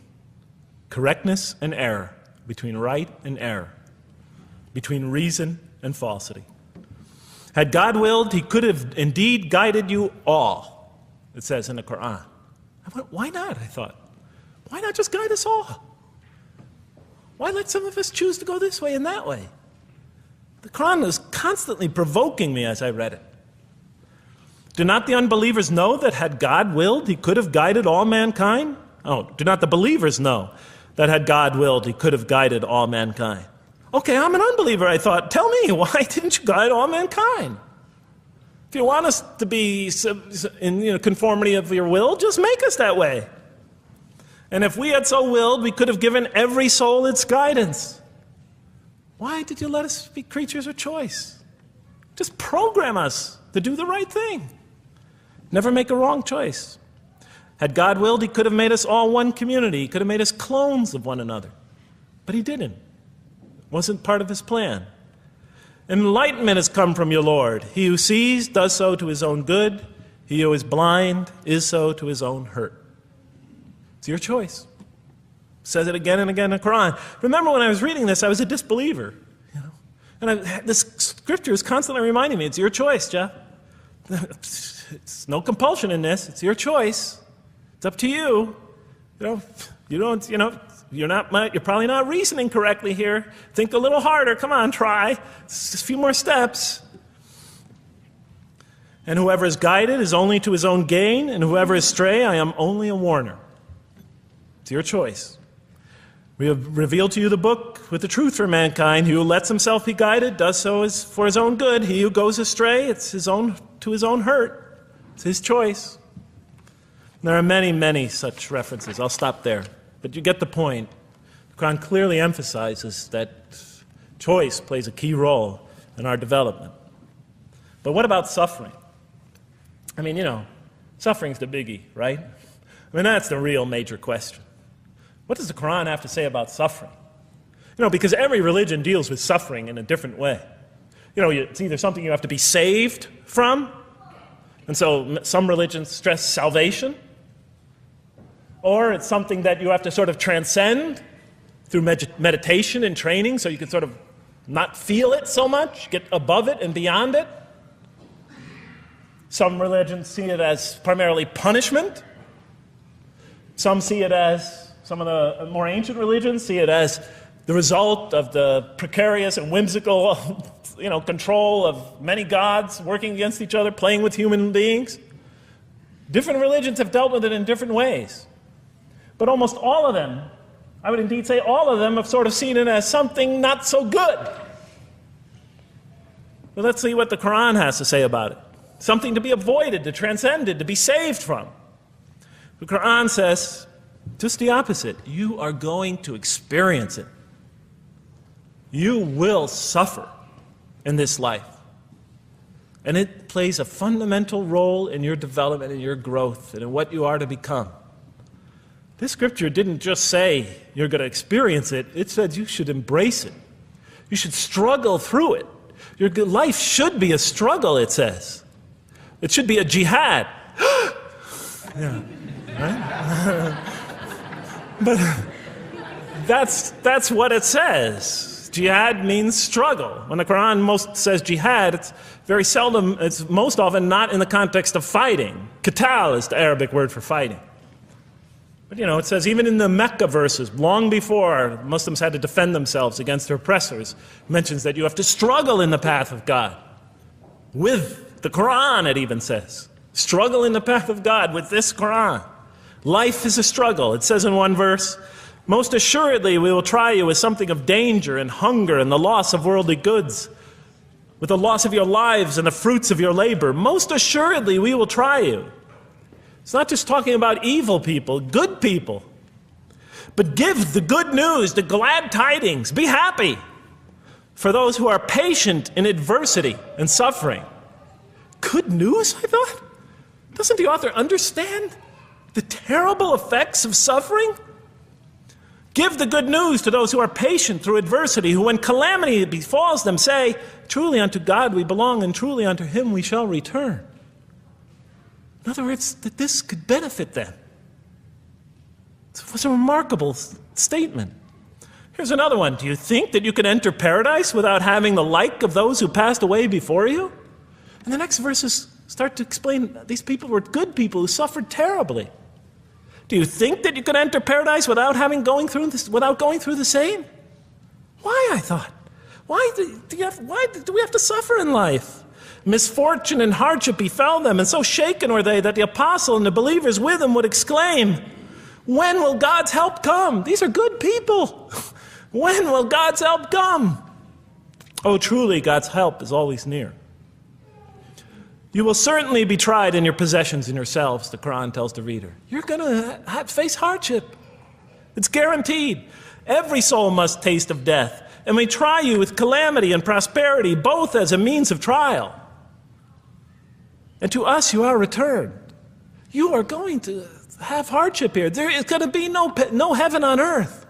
correctness and error, between right and error, between reason and falsity. Had God willed, he could have indeed guided you all, it says in the Quran. I went, why not, I thought. Why not just guide us all? Why let some of us choose to go this way and that way? The Quran was constantly provoking me as I read it. Do not the unbelievers know that had God willed, he could have guided all mankind? Oh, do not the believers know that had God willed, he could have guided all mankind? Okay, I'm an unbeliever, I thought. Tell me, why didn't you guide all mankind? If you want us to be in conformity of your will, just make us that way. And if we had so willed, we could have given every soul its guidance. Why did you let us be creatures of choice? Just program us to do the right thing. Never make a wrong choice. Had God willed, he could have made us all one community. He could have made us clones of one another. But he didn't. It wasn't part of his plan. Enlightenment has come from your Lord. He who sees does so to his own good. He who is blind is so to his own hurt. It's your choice. It says it again and again in the Quran. Remember when I was reading this, I was a disbeliever. And this scripture is constantly reminding me, it's your choice, Jeff. It's no compulsion in this. It's your choice. It's up to you. You're probably not reasoning correctly here. Think a little harder. Come on, try. It's just a few more steps. And whoever is guided is only to his own gain, and whoever is stray, I am only a warner. It's your choice. We have revealed to you the book with the truth for mankind. He who lets himself be guided does so for his own good. He who goes astray, it's to his own hurt. It's his choice. And there are many, many such references. I'll stop there. But you get the point. The Quran clearly emphasizes that choice plays a key role in our development. But what about suffering? I mean, suffering's the biggie, right? I mean, that's the real major question. What does the Quran have to say about suffering? Because every religion deals with suffering in a different way. It's either something you have to be saved from, and so some religions stress salvation, or it's something that you have to sort of transcend through meditation and training so you can sort of not feel it so much, get above it and beyond it. Some religions see it as primarily punishment. Some of the more ancient religions see it as the result of the precarious and whimsical, control of many gods working against each other, playing with human beings. Different religions have dealt with it in different ways. But almost all of them, I would indeed say all of them, have sort of seen it as something not so good. But let's see what the Quran has to say about it. Something to be avoided, to transcended, to be saved from. The Quran says just the opposite. You are going to experience it. You will suffer in this life. And it plays a fundamental role in your development and your growth and in what you are to become. This scripture didn't just say you're going to experience it. It said you should embrace it. You should struggle through it. Your life should be a struggle, it says. It should be a jihad. Yeah, right? But that's what it says. Jihad means struggle. When the Quran most says jihad, it's very seldom, it's most often not in the context of fighting. Qital is the Arabic word for fighting. But it says even in the Mecca verses, long before Muslims had to defend themselves against their oppressors, it mentions that you have to struggle in the path of God. With the Quran, it even says. Struggle in the path of God with this Quran. Life is a struggle. It says in one verse, most assuredly we will try you with something of danger and hunger and the loss of worldly goods, with the loss of your lives and the fruits of your labor. Most assuredly we will try you. It's not just talking about evil people, good people. But give the good news, the glad tidings. Be happy for those who are patient in adversity and suffering. Good news, I thought? Doesn't the author understand the terrible effects of suffering? Give the good news to those who are patient through adversity, who when calamity befalls them say, truly unto God we belong and truly unto him we shall return. In other words, that this could benefit them. It was a remarkable statement. Here's another one. Do you think that you can enter paradise without having the like of those who passed away before you? And the next verses start to explain these people were good people who suffered terribly. Do you think that you can enter paradise without going through the same? Why, I thought? Why do we have to suffer in life? Misfortune and hardship befell them, and so shaken were they that the apostle and the believers with him would exclaim, when will God's help come? These are good people. When will God's help come? Oh, truly, God's help is always near. You will certainly be tried in your possessions and yourselves, the Quran tells the reader. You're going to face hardship. It's guaranteed. Every soul must taste of death, and we try you with calamity and prosperity, both as a means of trial. And to us you are returned. You are going to have hardship here. There is going to be no heaven on earth.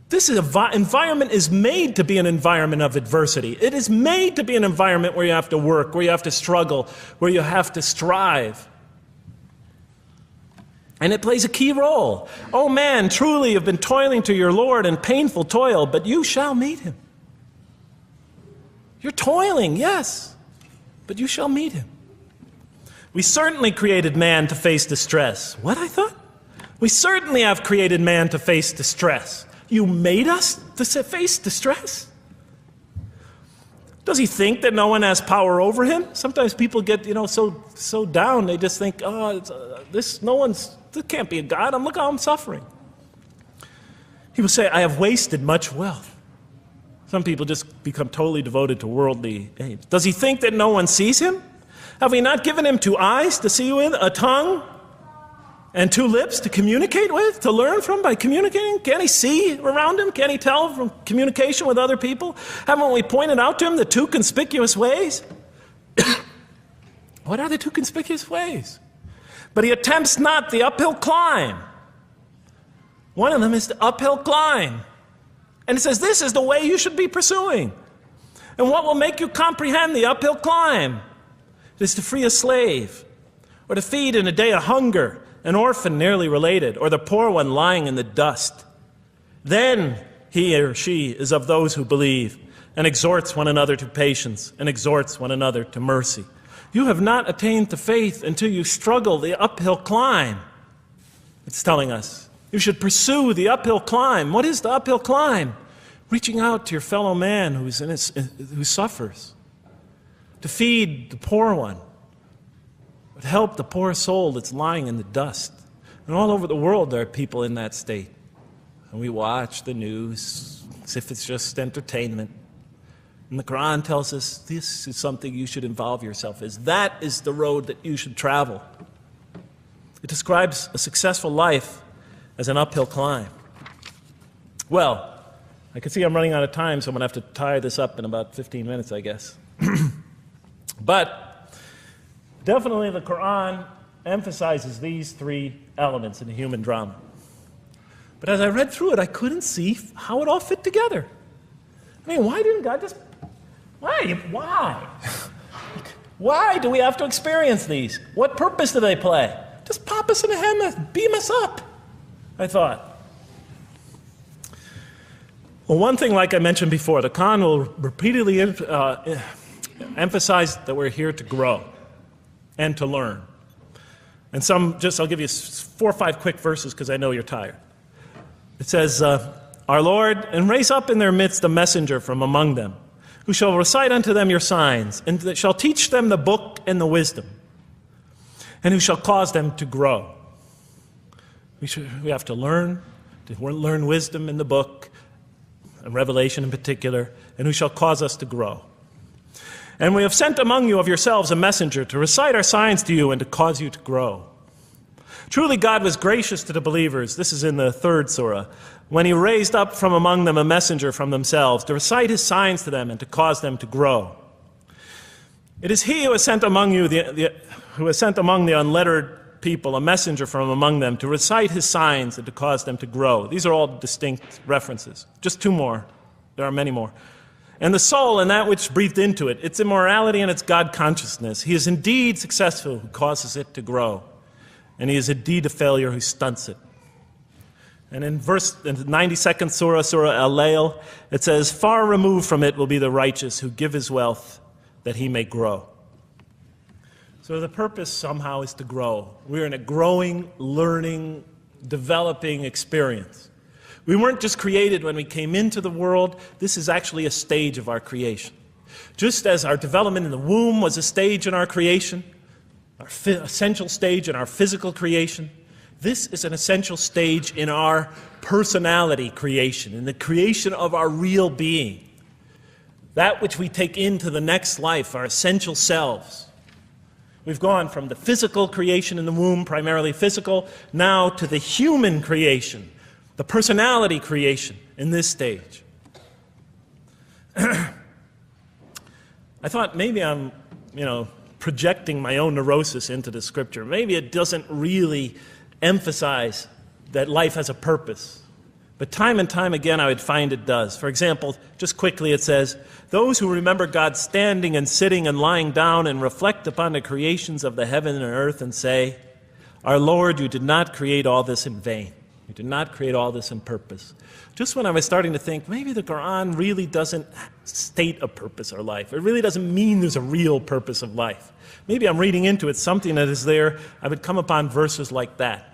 This environment is made to be an environment of adversity. It is made to be an environment where you have to work, where you have to struggle, where you have to strive. And it plays a key role. Oh man, truly you've been toiling to your Lord in painful toil, but you shall meet him. You're toiling, yes, but you shall meet him. We certainly created man to face distress. What, I thought? We certainly have created man to face distress. You made us to face distress? Does he think that no one has power over him? Sometimes people get, so down, they just think, this can't be a God. Look how I'm suffering. He will say, I have wasted much wealth. Some people just become totally devoted to worldly aims. Does he think that no one sees him? Have we not given him 2 eyes to see with, a tongue, and 2 lips to communicate with, to learn from by communicating? Can't he see around him? Can't he tell from communication with other people? Haven't we pointed out to him the 2 conspicuous ways? What are the 2 conspicuous ways? But he attempts not the uphill climb. One of them is the uphill climb. And it says this is the way you should be pursuing. And what will make you comprehend the uphill climb? It is to free a slave, or to feed in a day of hunger an orphan nearly related, or the poor one lying in the dust. Then he or she is of those who believe, and exhorts one another to patience, and exhorts one another to mercy. You have not attained to faith until you struggle the uphill climb. It's telling us. You should pursue the uphill climb. What is the uphill climb? Reaching out to your fellow man who suffers. To feed the poor one. To help the poor soul that's lying in the dust. And all over the world there are people in that state. And we watch the news as if it's just entertainment. And the Quran tells us this is something you should involve yourself in. That is the road that you should travel. It describes a successful life as an uphill climb. Well, I can see I'm running out of time, so I'm going to have to tie this up in about 15 minutes, I guess. But definitely the Quran emphasizes these three elements in the human drama. But as I read through it, I couldn't see how it all fit together. I mean, why didn't God just... Why? Why do we have to experience these? What purpose do they play? Just pop us in the head, beam us up, I thought. Well, one thing, like I mentioned before, the Quran will repeatedly emphasize that we're here to grow and to learn. And I'll give you 4 or 5 quick verses because I know you're tired. It says, Our Lord, and raise up in their midst a messenger from among them, who shall recite unto them your signs, and that shall teach them the book and the wisdom, and who shall cause them to grow. We have to learn wisdom in the book, and Revelation in particular, and who shall cause us to grow. And we have sent among you of yourselves a messenger to recite our signs to you and to cause you to grow. Truly God was gracious to the believers, this is in the 3rd surah, when he raised up from among them a messenger from themselves to recite his signs to them and to cause them to grow. It is he who has sent among you who has sent among the unlettered people a messenger from among them to recite his signs and to cause them to grow. These are all distinct references. Just 2 more. There are many more. And the soul and that which breathed into it, its immorality and its God consciousness. He is indeed successful who causes it to grow. And he is indeed a failure who stunts it. And in the 92nd surah, Surah Al-Layl, it says, Far removed from it will be the righteous who give his wealth that he may grow. So the purpose somehow is to grow. We're in a growing, learning, developing experience. We weren't just created when we came into the world. This is actually a stage of our creation. Just as our development in the womb was a stage in our creation, our essential stage in our physical creation, this is an essential stage in our personality creation, in the creation of our real being. That which we take into the next life, our essential selves. We've gone from the physical creation in the womb, primarily physical, now to the human creation, the personality creation in this stage. I thought maybe I'm, projecting my own neurosis into the scripture. Maybe it doesn't really emphasize that life has a purpose. But time and time again, I would find it does. For example, just quickly it says, those who remember God standing and sitting and lying down and reflect upon the creations of the heaven and earth and say, Our Lord, you did not create all this in vain. You did not create all this in purpose. Just when I was starting to think, maybe the Quran really doesn't state a purpose of life. It really doesn't mean there's a real purpose of life. Maybe I'm reading into it something that is there. I would come upon verses like that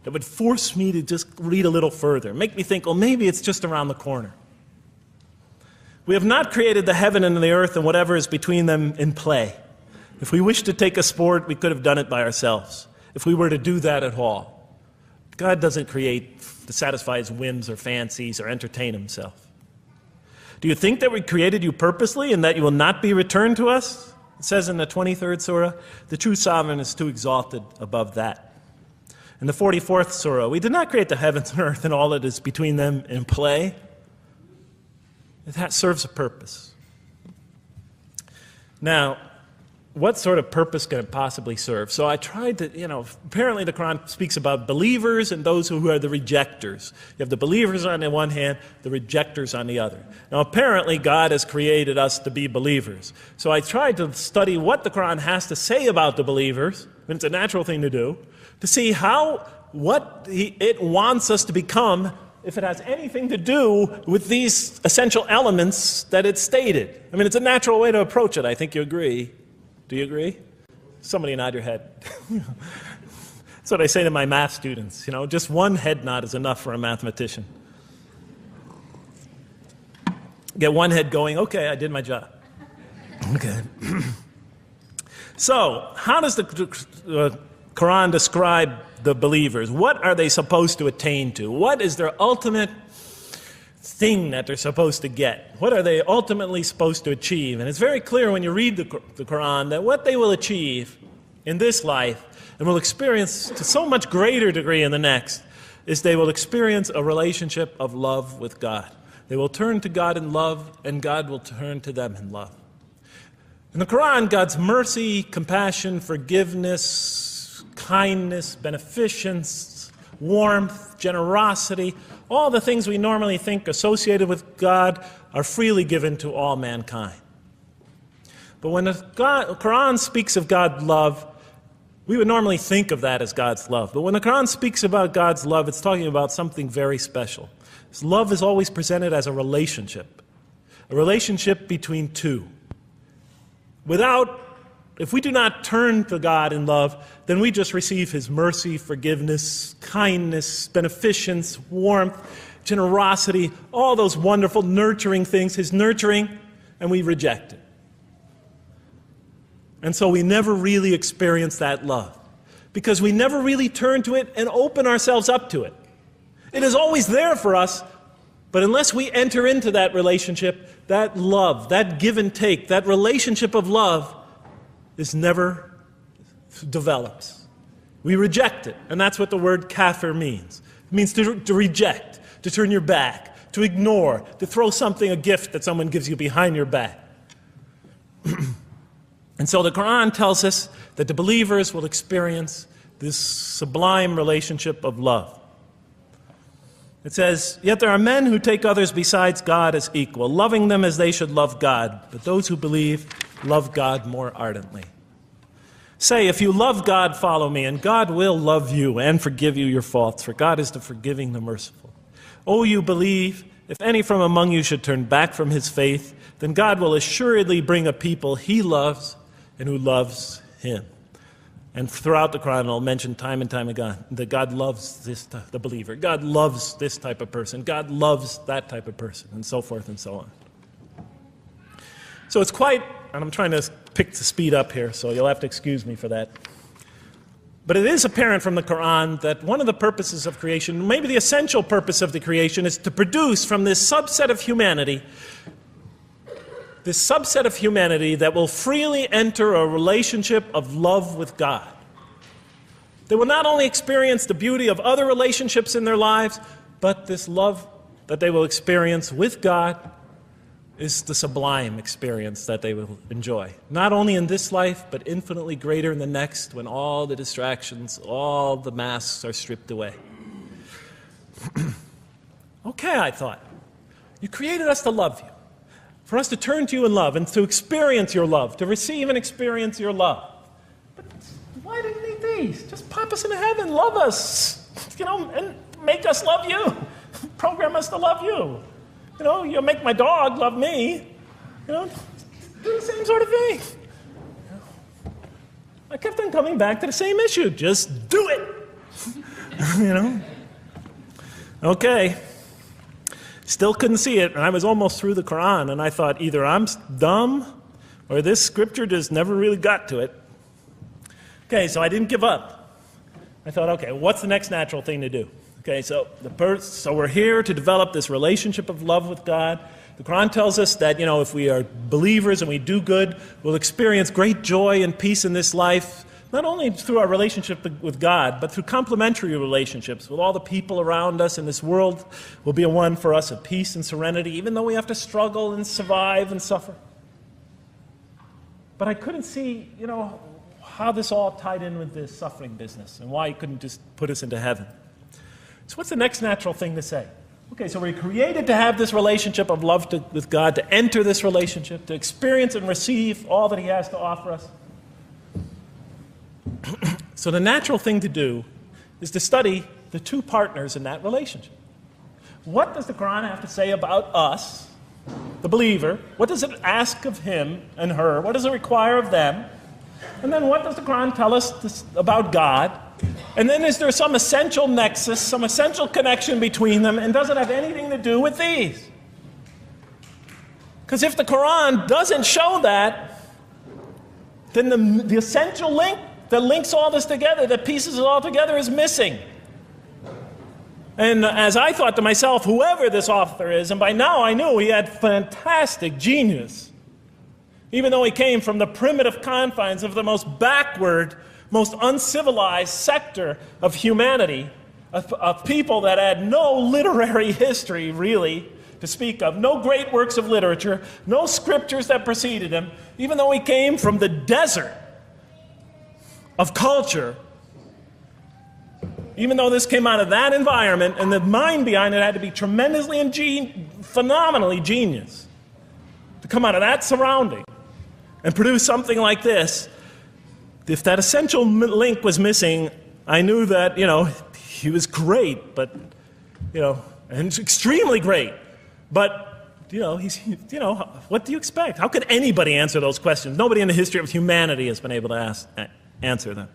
would force me to just read a little further, make me think, well, maybe it's just around the corner. We have not created the heaven and the earth and whatever is between them in play. If we wished to take a sport, we could have done it by ourselves, if we were to do that at all. God doesn't create to satisfy his whims or fancies or entertain himself. Do you think that we created you purposely and that you will not be returned to us? It says in the 23rd surah, the true sovereign is too exalted above that. In the 44th surah, we did not create the heavens and earth and all that is between them in play. That serves a purpose. Now, what sort of purpose can it possibly serve? So I tried to, apparently the Quran speaks about believers and those who are the rejectors. You have the believers on the one hand, the rejectors on the other. Now apparently God has created us to be believers. So I tried to study what the Quran has to say about the believers, and it's a natural thing to do, to see what it wants us to become if it has anything to do with these essential elements that it stated. I mean, it's a natural way to approach it. I think you agree. Do you agree? Somebody nod your head. That's what I say to my math students. Just one head nod is enough for a mathematician. Get one head going, okay, I did my job. Okay. So, how does the Quran describe the believers? What are they supposed to attain to? What is their ultimate thing that they're supposed to get? What are they ultimately supposed to achieve? And it's very clear when you read the Quran that what they will achieve in this life and will experience to so much greater degree in the next is they will experience a relationship of love with God. They will turn to God in love and God will turn to them in love. In the Quran, God's mercy, compassion, forgiveness, kindness, beneficence, warmth, generosity, all the things we normally think associated with God are freely given to all mankind. But when the Quran speaks of God's love, we would normally think of that as God's love. But when the Quran speaks about God's love, it's talking about something very special. This love is always presented as a relationship between two. If we do not turn to God in love, then we just receive His mercy, forgiveness, kindness, beneficence, warmth, generosity, all those wonderful nurturing things, His nurturing, and we reject it. And so we never really experience that love, because we never really turn to it and open ourselves up to it. It is always there for us, but unless we enter into that relationship, that love, that give and take, that relationship of love is never develops. We reject it, and that's what the word kafir means. It means to reject, to turn your back, to ignore, to throw something, a gift that someone gives you behind your back. And so the Quran tells us that the believers will experience this sublime relationship of love. It says, "Yet there are men who take others besides God as equal, loving them as they should love God. But those who believe love God more ardently. Say, if you love God, follow me, and God will love you and forgive you your faults, for God is the forgiving, the merciful. O you believe, if any from among you should turn back from his faith, then God will assuredly bring a people He loves and who loves Him." And throughout the Quran, I'll mention time and time again that God loves the believer. God loves this type of person. God loves that type of person, and so forth and so on. So it's quite, and I'm trying to pick the speed up here, so you'll have to excuse me for that. But it is apparent from the Quran that one of the purposes of creation, maybe the essential purpose of the creation, is to produce from this subset of humanity that will freely enter a relationship of love with God. They will not only experience the beauty of other relationships in their lives, but this love that they will experience with God is the sublime experience that they will enjoy. Not only in this life, but infinitely greater in the next, when all the distractions, all the masks are stripped away. Okay, I thought, you created us to love you, for us to turn to you in love and to experience your love, to receive and experience your love. But why do you need these? Just pop us into heaven, love us, and make us love you. Program us to love you. You'll make my dog love me. Do the same sort of thing. I kept on coming back to the same issue. Just do it. Okay. Still couldn't see it, and I was almost through the Quran, and I thought either I'm dumb or this scripture just never really got to it. Okay, so I didn't give up. I thought, okay, what's the next natural thing to do? Okay, so we're here to develop this relationship of love with God. The Quran tells us that, if we are believers and we do good, we'll experience great joy and peace in this life, not only through our relationship with God, but through complementary relationships with all the people around us in this world will be a one for us of peace and serenity, even though we have to struggle and survive and suffer. But I couldn't see, how this all tied in with this suffering business and why He couldn't just put us into heaven. So what's the next natural thing to say? Okay, so we're created to have this relationship of love with God, to enter this relationship, to experience and receive all that He has to offer us. So the natural thing to do is to study the two partners in that relationship. What does the Quran have to say about us, the believer? What does it ask of him and her? What does it require of them? And then what does the Quran tell us about God? And then is there some essential nexus, some essential connection between them, and does it have anything to do with these? Because if the Quran doesn't show that, then the essential link that links all this together, that pieces it all together, is missing. And as I thought to myself, whoever this author is, and by now I knew he had fantastic genius, even though he came from the primitive confines of the most backward, most uncivilized sector of humanity, of people that had no literary history, really, to speak of, no great works of literature, no scriptures that preceded him, even though he came from the desert of culture, even though this came out of that environment, and the mind behind it had to be tremendously and phenomenally genius to come out of that surrounding and produce something like this. If that essential link was missing, I knew that, he was great, but, and extremely great. But, what do you expect? How could anybody answer those questions? Nobody in the history of humanity has been able to answer them.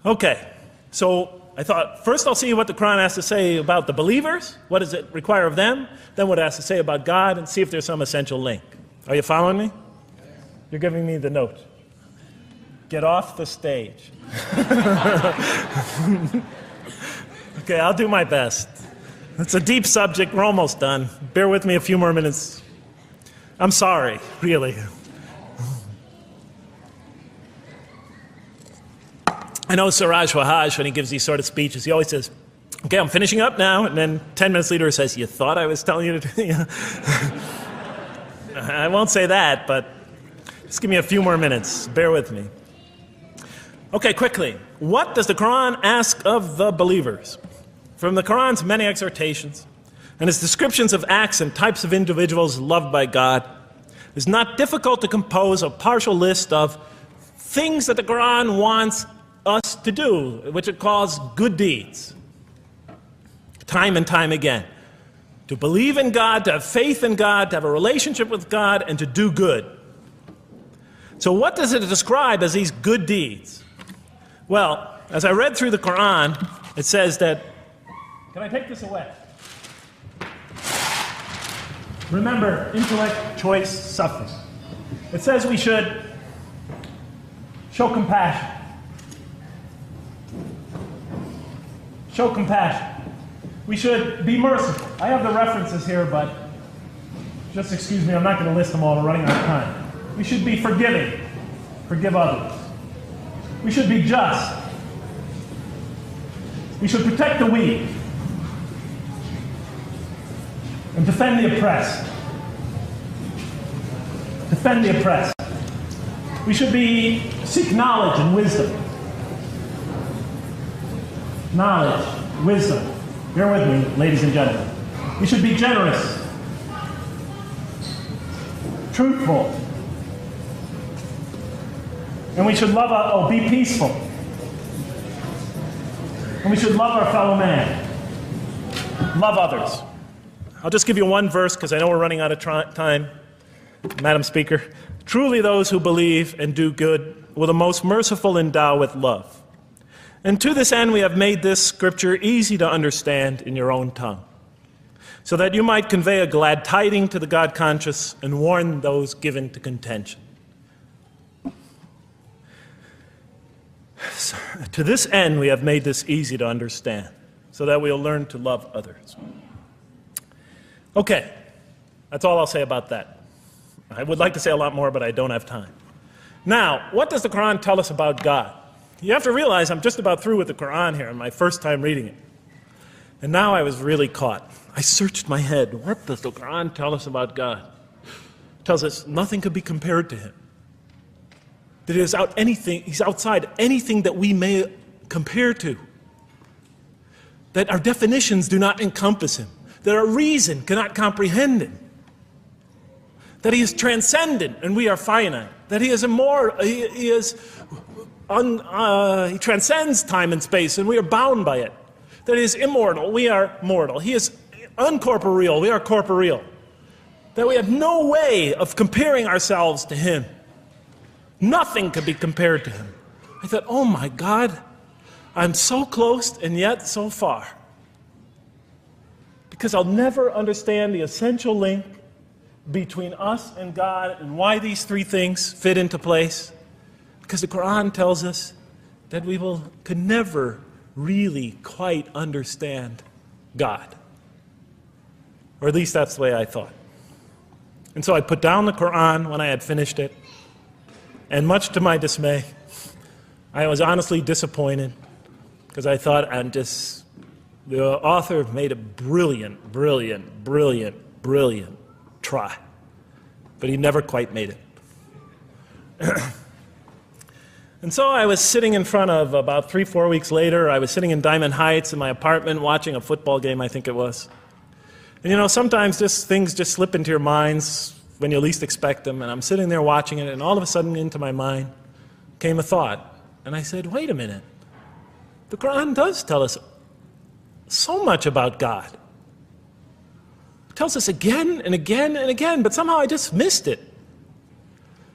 Okay, so I thought, first I'll see what the Quran has to say about the believers. What does it require of them? Then what it has to say about God, and see if there's some essential link. Are you following me? You're giving me the note. Get off the stage. Okay, I'll do my best. It's a deep subject. We're almost done. Bear with me a few more minutes. I'm sorry, really. I know Siraj Wahaj, when he gives these sort of speeches, he always says, okay, I'm finishing up now, and then 10 minutes later he says, you thought I was telling you to do I won't say that, but just give me a few more minutes. Bear with me. Okay, quickly. What does the Quran ask of the believers? From the Quran's many exhortations and its descriptions of acts and types of individuals loved by God, it's not difficult to compose a partial list of things that the Quran wants us to do, which it calls good deeds, time and time again. To believe in God, to have faith in God, to have a relationship with God, and to do good. So what does it describe as these good deeds? Well, as I read through the Quran, it says that, can I take this away? Remember, intellect, choice, suffering. It says we should show compassion. Show compassion. We should be merciful. I have the references here, but just excuse me, I'm not going to list them all. We're running out of time. We should be forgiving. Forgive others. We should be just. We should protect the weak and defend the oppressed. Defend the oppressed. We should seek knowledge and wisdom. Knowledge, wisdom. Bear with me, ladies and gentlemen. We should be generous, truthful, and we should be peaceful. And we should love our fellow man. Love others. I'll just give you one verse because I know we're running out of time, Madam Speaker. Truly those who believe and do good will the most merciful endow with love. And to this end we have made this scripture easy to understand in your own tongue, so that you might convey a glad tiding to the God-conscious and warn those given to contention. So, to this end we have made this easy to understand, so that we'll learn to love others. Okay, that's all I'll say about that. I would like to say a lot more, but I don't have time. Now, what does the Quran tell us about God? You have to realize I'm just about through with the Quran here, my first time reading it. And now I was really caught. I searched my head. What does the Quran tell us about God? It tells us nothing could be compared to him. That he's outside anything that we may compare to. That our definitions do not encompass him. That our reason cannot comprehend him. That he is transcendent and we are finite. That he is immortal. He transcends time and space and we are bound by it. That he is immortal, we are mortal. He is uncorporeal, we are corporeal. That we have no way of comparing ourselves to him. Nothing could be compared to him. I thought, oh my God, I'm so close and yet so far. Because I'll never understand the essential link between us and God and why these three things fit into place. Because the Quran tells us that we could never really quite understand God. Or at least that's the way I thought. And so I put down the Quran when I had finished it. And much to my dismay, I was honestly disappointed because I thought The author made a brilliant, brilliant, brilliant, brilliant try, but he never quite made it. And so I was sitting in front of, about 3-4 weeks later, I was sitting in Diamond Heights in my apartment watching a football game, I think it was. And you know, sometimes things just slip into your minds when you least expect them, and I'm sitting there watching it, and all of a sudden into my mind came a thought. And I said, wait a minute. The Quran does tell us so much about God. It tells us again and again and again, but somehow I just missed it.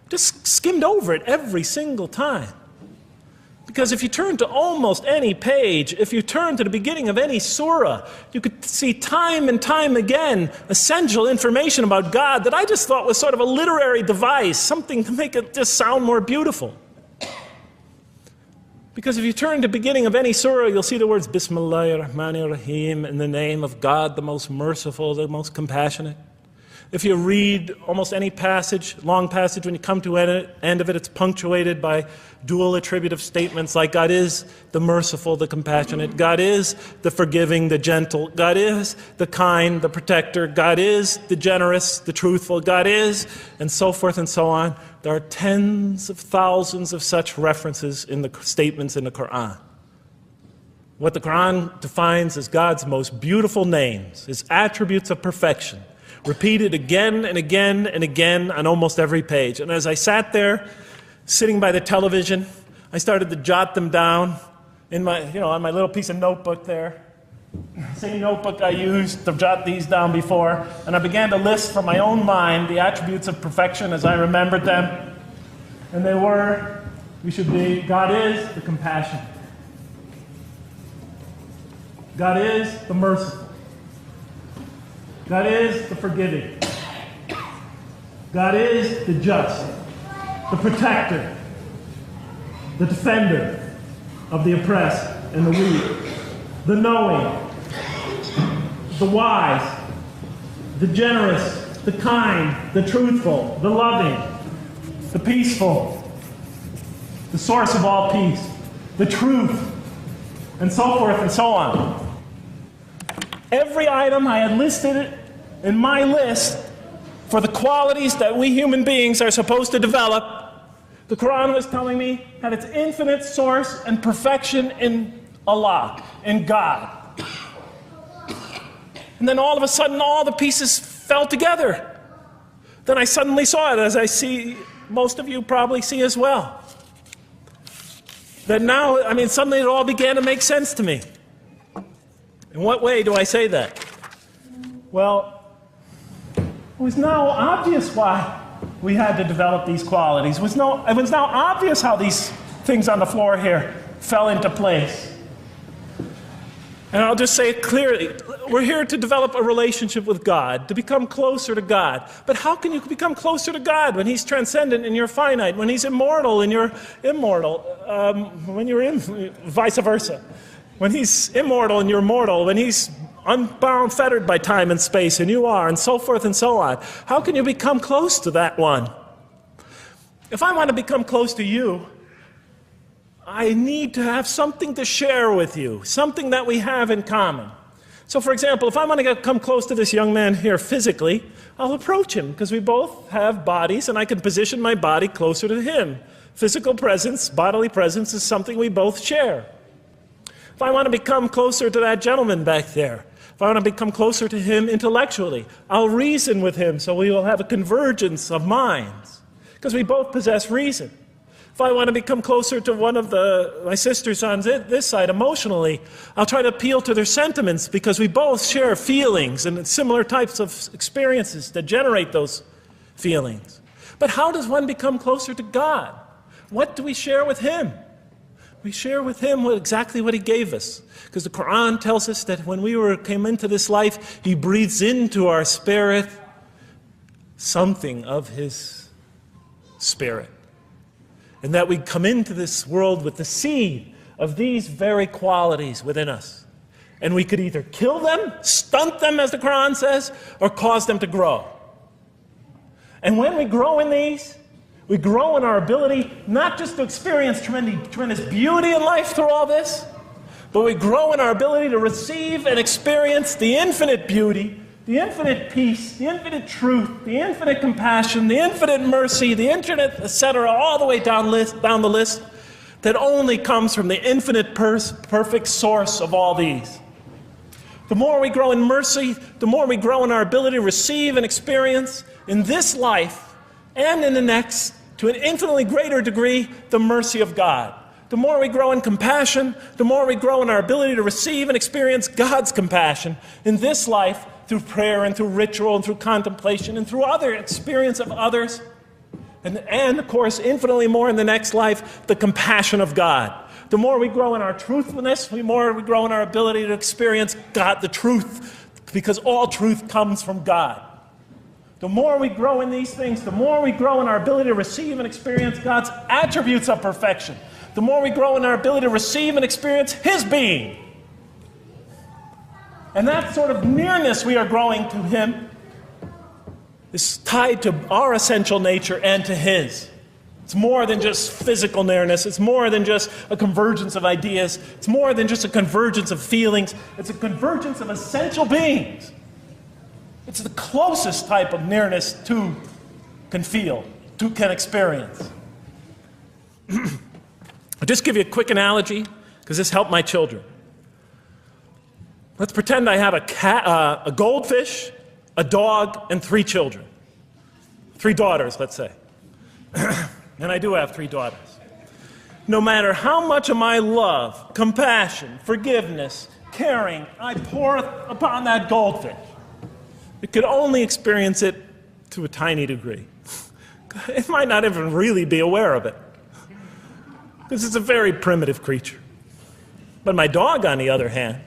Just skimmed over it every single time. Because if you turn to almost any page, if you turn to the beginning of any surah, you could see time and time again essential information about God that I just thought was sort of a literary device, something to make it just sound more beautiful. Because if you turn to the beginning of any surah, you'll see the words Bismillahir Rahmanir Rahim, in the name of God, the most merciful, the most compassionate. If you read almost any passage, long passage, when you come to the end of it, it's punctuated by dual attributive statements like God is the merciful, the compassionate, God is the forgiving, the gentle, God is the kind, the protector, God is the generous, the truthful, God is, and so forth and so on. There are tens of thousands of such references in the statements in the Quran. What the Quran defines as God's most beautiful names, His attributes of perfection, repeated again and again and again on almost every page. And as I sat there, sitting by the television, I started to jot them down in my, on my little piece of notebook there. Same notebook I used to jot these down before. And I began to list from my own mind the attributes of perfection as I remembered them. And they were, God is the compassionate. God is the merciful. God is the forgiving. God is the just, the protector, the defender of the oppressed and the weak, the knowing, the wise, the generous, the kind, the truthful, the loving, the peaceful, the source of all peace, the truth, and so forth and so on. Every item I had listed in my list for the qualities that we human beings are supposed to develop, the Quran was telling me had its infinite source and perfection in Allah, in God. And then all of a sudden, all the pieces fell together. Then I suddenly saw it, as I see most of you probably see as well. That now, suddenly it all began to make sense to me. In what way do I say that? Well, it was now obvious why we had to develop these qualities. It was now obvious how these things on the floor here fell into place. And I'll just say it clearly. We're here to develop a relationship with God, to become closer to God. But how can you become closer to God when He's transcendent and you're finite, when He's immortal and you're immortal, vice versa? When He's immortal and you're mortal, when He's unbound, fettered by time and space, and you are, and so forth and so on. How can you become close to that one? If I want to become close to you, I need to have something to share with you, something that we have in common. So for example, if I want to come close to this young man here physically, I'll approach him, because we both have bodies, and I can position my body closer to him. Physical presence, bodily presence is something we both share. If I want to become closer to that gentleman back there, if I want to become closer to him intellectually, I'll reason with him so we will have a convergence of minds, because we both possess reason. If I want to become closer to one of my sisters on this side emotionally, I'll try to appeal to their sentiments, because we both share feelings and similar types of experiences that generate those feelings. But how does one become closer to God? What do we share with Him? We share with Him exactly what He gave us. Because the Quran tells us that when we came into this life, He breathes into our spirit something of His Spirit. And that we come into this world with the seed of these very qualities within us. And we could either kill them, stunt them, as the Quran says, or cause them to grow. And when we grow in these, we grow in our ability not just to experience tremendous beauty in life through all this, but we grow in our ability to receive and experience the infinite beauty, the infinite peace, the infinite truth, the infinite compassion, the infinite mercy, the infinite, etc., all the way down the list, that only comes from the infinite perfect source of all these. The more we grow in mercy, the more we grow in our ability to receive and experience in this life and in the next, to an infinitely greater degree, the mercy of God. The more we grow in compassion, the more we grow in our ability to receive and experience God's compassion in this life through prayer and through ritual and through contemplation and through other experience of others. And of course, infinitely more in the next life, the compassion of God. The more we grow in our truthfulness, the more we grow in our ability to experience God, the truth, because all truth comes from God. The more we grow in these things, the more we grow in our ability to receive and experience God's attributes of perfection. The more we grow in our ability to receive and experience His being. And that sort of nearness we are growing to Him is tied to our essential nature and to His. It's more than just physical nearness. It's more than just a convergence of ideas. It's more than just a convergence of feelings. It's a convergence of essential beings. It's the closest type of nearness two can feel, two can experience. I'll just give you a quick analogy, because this helped my children. Let's pretend I have a goldfish, a dog, and 3 children. 3 daughters, let's say. And I do have 3 daughters. No matter how much of my love, compassion, forgiveness, caring I pour upon that goldfish, it could only experience it to a tiny degree. It might not even really be aware of it, because it's a very primitive creature. But my dog, on the other hand,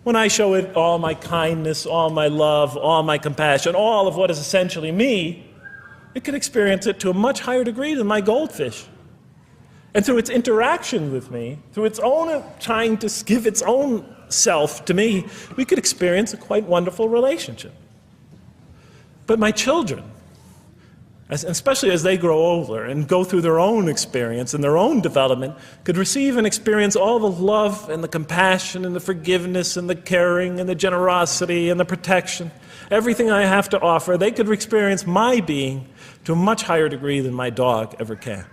when I show it all my kindness, all my love, all my compassion, all of what is essentially me, it can experience it to a much higher degree than my goldfish. And through its interaction with me, through its own trying to give its own self to me, we could experience a quite wonderful relationship. But my children, especially as they grow older and go through their own experience and their own development, could receive and experience all the love and the compassion and the forgiveness and the caring and the generosity and the protection, everything I have to offer. They could experience my being to a much higher degree than my dog ever can.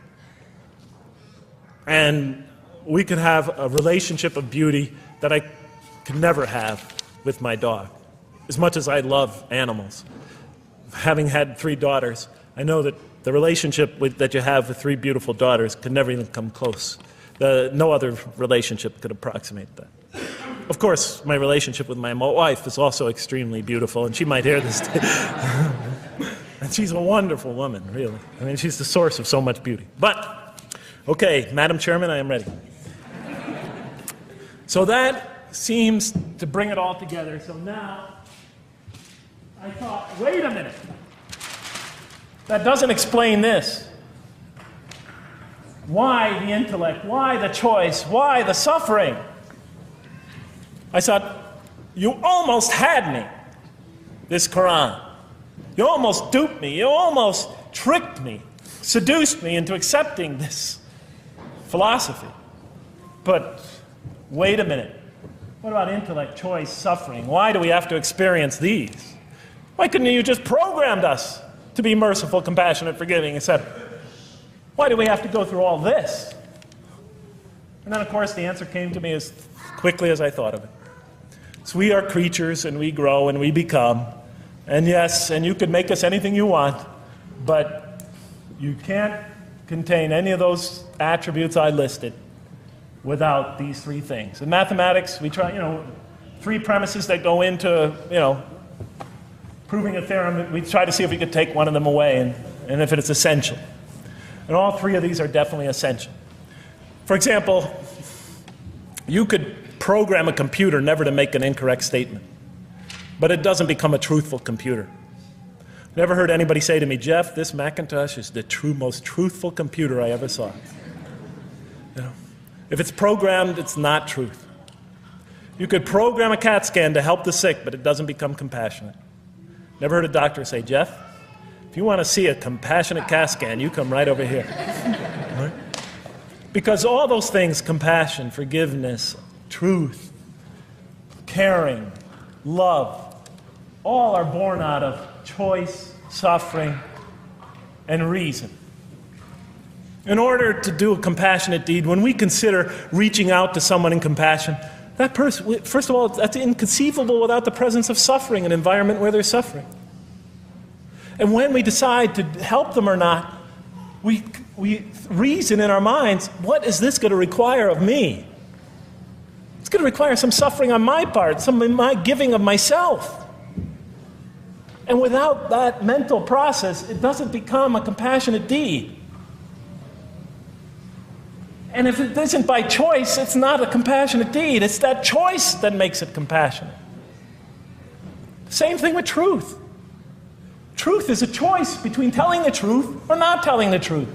And we could have a relationship of beauty that I could never have with my dog. As much as I love animals, having had 3 daughters, I know that the relationship that you have with 3 beautiful daughters could never even come close. No other relationship could approximate that. Of course, my relationship with my wife is also extremely beautiful, and she might hear this. And she's a wonderful woman, really. I mean, she's the source of so much beauty. But, okay, Madam Chairman, I am ready. So that seems to bring it all together. So now, I thought, wait a minute. That doesn't explain this. Why the intellect? Why the choice? Why the suffering? I thought, you almost had me, this Quran. You almost duped me. You almost tricked me, seduced me into accepting this philosophy. But wait a minute. What about intellect, choice, suffering? Why do we have to experience these? Why couldn't you just programmed us to be merciful, compassionate, forgiving, etc.? Why do we have to go through all this? And then, of course, the answer came to me as quickly as I thought of it. So we are creatures, and we grow, and we become. And yes, and you can make us anything you want, but you can't contain any of those attributes I listed without these 3 things. In mathematics, we try, 3 premises that go into, proving a theorem. We try to see if we could take one of them away, and if it's essential. And all 3 of these are definitely essential. For example, you could program a computer never to make an incorrect statement, but it doesn't become a truthful computer. Never heard anybody say to me, Jeff, this Macintosh is the most truthful computer I ever saw. If it's programmed, it's not truth. You could program a CAT scan to help the sick, but it doesn't become compassionate. Never heard a doctor say, Jeff, if you want to see a compassionate CAT scan, you come right over here. Right? Because all those things, compassion, forgiveness, truth, caring, love, all are born out of choice, suffering, and reason. In order to do a compassionate deed, when we consider reaching out to someone in compassion, that person, first of all, that's inconceivable without the presence of suffering, an environment where there's suffering. And when we decide to help them or not, we reason in our minds, what is this going to require of me? It's going to require some suffering on my part, some of my giving of myself. And without that mental process, it doesn't become a compassionate deed. And if it isn't by choice, it's not a compassionate deed. It's that choice that makes it compassionate. Same thing with truth. Truth is a choice between telling the truth or not telling the truth.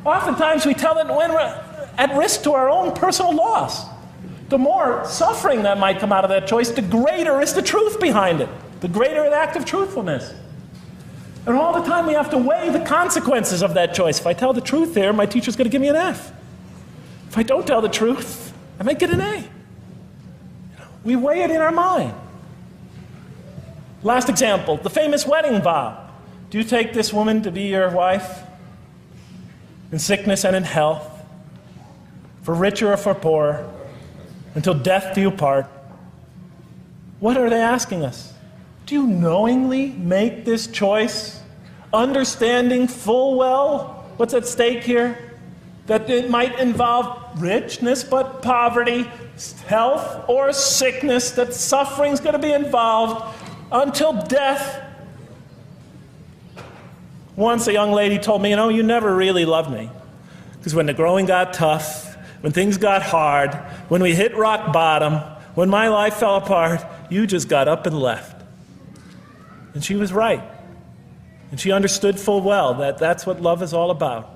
Oftentimes we tell it when we're at risk to our own personal loss. The more suffering that might come out of that choice, the greater is the truth behind it. The greater the act of truthfulness. And all the time we have to weigh the consequences of that choice. If I tell the truth there, my teacher's going to give me an F. If I don't tell the truth, I might get an A. We weigh it in our mind. Last example, the famous wedding vow. Do you take this woman to be your wife in sickness and in health, for richer or for poorer, until death do you part? What are they asking us? Do you knowingly make this choice, understanding full well what's at stake here? That it might involve richness but poverty, health or sickness, that suffering's going to be involved until death. Once a young lady told me, you never really loved me. Because when the growing got tough, when things got hard, when we hit rock bottom, when my life fell apart, you just got up and left. And she was right. And she understood full well that that's what love is all about.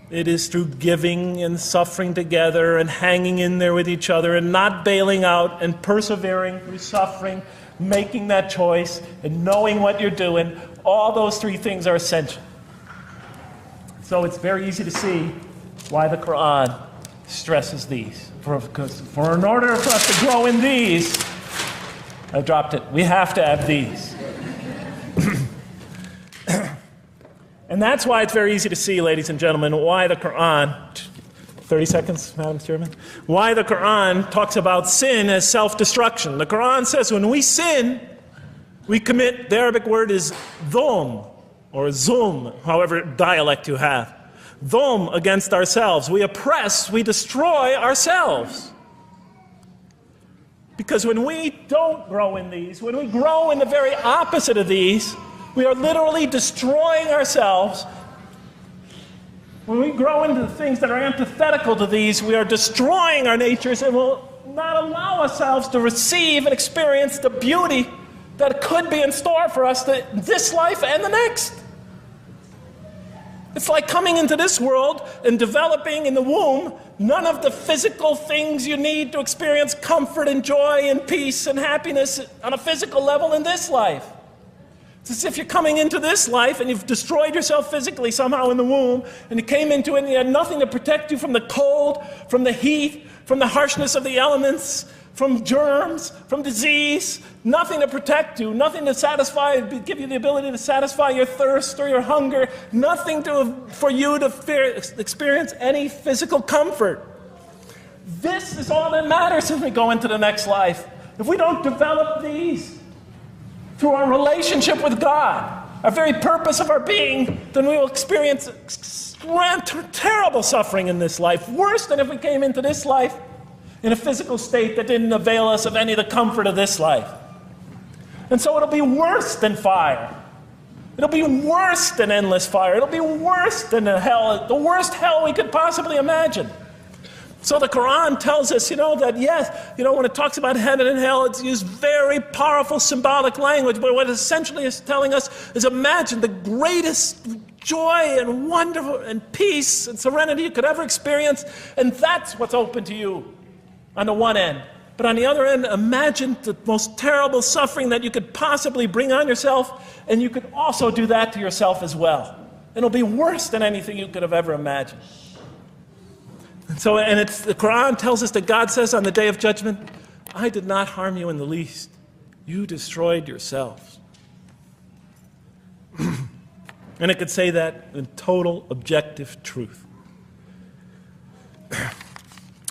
It is through giving and suffering together and hanging in there with each other and not bailing out and persevering through suffering, making that choice and knowing what you're doing. All those three things are essential. So it's very easy to see why the Quran stresses these. For in order for us to grow in these, I dropped it, we have to have these. And that's why it's very easy to see, ladies and gentlemen, why the Quran, 30 seconds, Madam Chairman, why the Quran talks about sin as self-destruction. The Quran says when we sin, we commit, the Arabic word is dhulm, or zulm, however dialect you have. Dhulm against ourselves. We oppress, we destroy ourselves. Because when we don't grow in these, when we grow in the very opposite of these, we are literally destroying ourselves. When we grow into the things that are antithetical to these, we are destroying our natures and will not allow ourselves to receive and experience the beauty that could be in store for us this life and the next. It's like coming into this world and developing in the womb none of the physical things you need to experience comfort and joy and peace and happiness on a physical level in this life. It's as if you're coming into this life and you've destroyed yourself physically somehow in the womb, and you came into it and you had nothing to protect you from the cold, from the heat, from the harshness of the elements, from germs, from disease, nothing to protect you, nothing to satisfy, give you the ability to satisfy your thirst or your hunger, nothing for you to experience any physical comfort. This is all that matters as we go into the next life. If we don't develop these through our relationship with God, our very purpose of our being, then we will experience terrible suffering in this life, worse than if we came into this life in a physical state that didn't avail us of any of the comfort of this life. And so it'll be worse than fire. It'll be worse than endless fire. It'll be worse than hell, the worst hell we could possibly imagine. So the Quran tells us, that yes, when it talks about heaven and hell, it's used very powerful symbolic language, but what it essentially is telling us is imagine the greatest joy and wonderful and peace and serenity you could ever experience, and that's what's open to you on the one end. But on the other end, imagine the most terrible suffering that you could possibly bring on yourself, and you could also do that to yourself as well. It'll be worse than anything you could have ever imagined. And it's, the Quran tells us that God says on the day of judgment, I did not harm you in the least. You destroyed yourselves. And it could say that in total objective truth.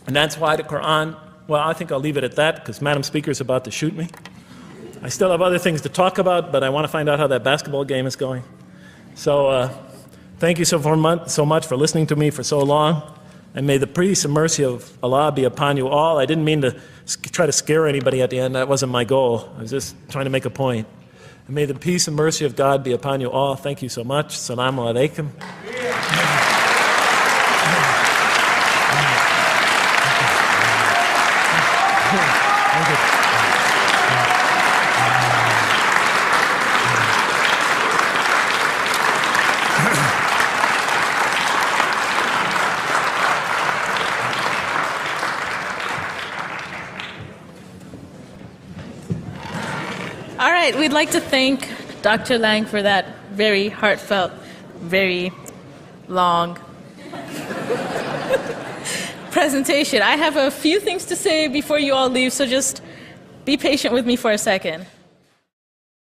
And that's why the Quran, well, I think I'll leave it at that because Madam Speaker is about to shoot me. I still have other things to talk about, but I want to find out how that basketball game is going. So thank you so much for listening to me for so long. And may the peace and mercy of Allah be upon you all. I didn't mean to try to scare anybody at the end. That wasn't my goal. I was just trying to make a point. And may the peace and mercy of God be upon you all. Thank you so much. Assalamu alaikum. All right, we'd like to thank Dr. Lang for that very heartfelt, very long presentation. I have a few things to say before you all leave, so just be patient with me for a second.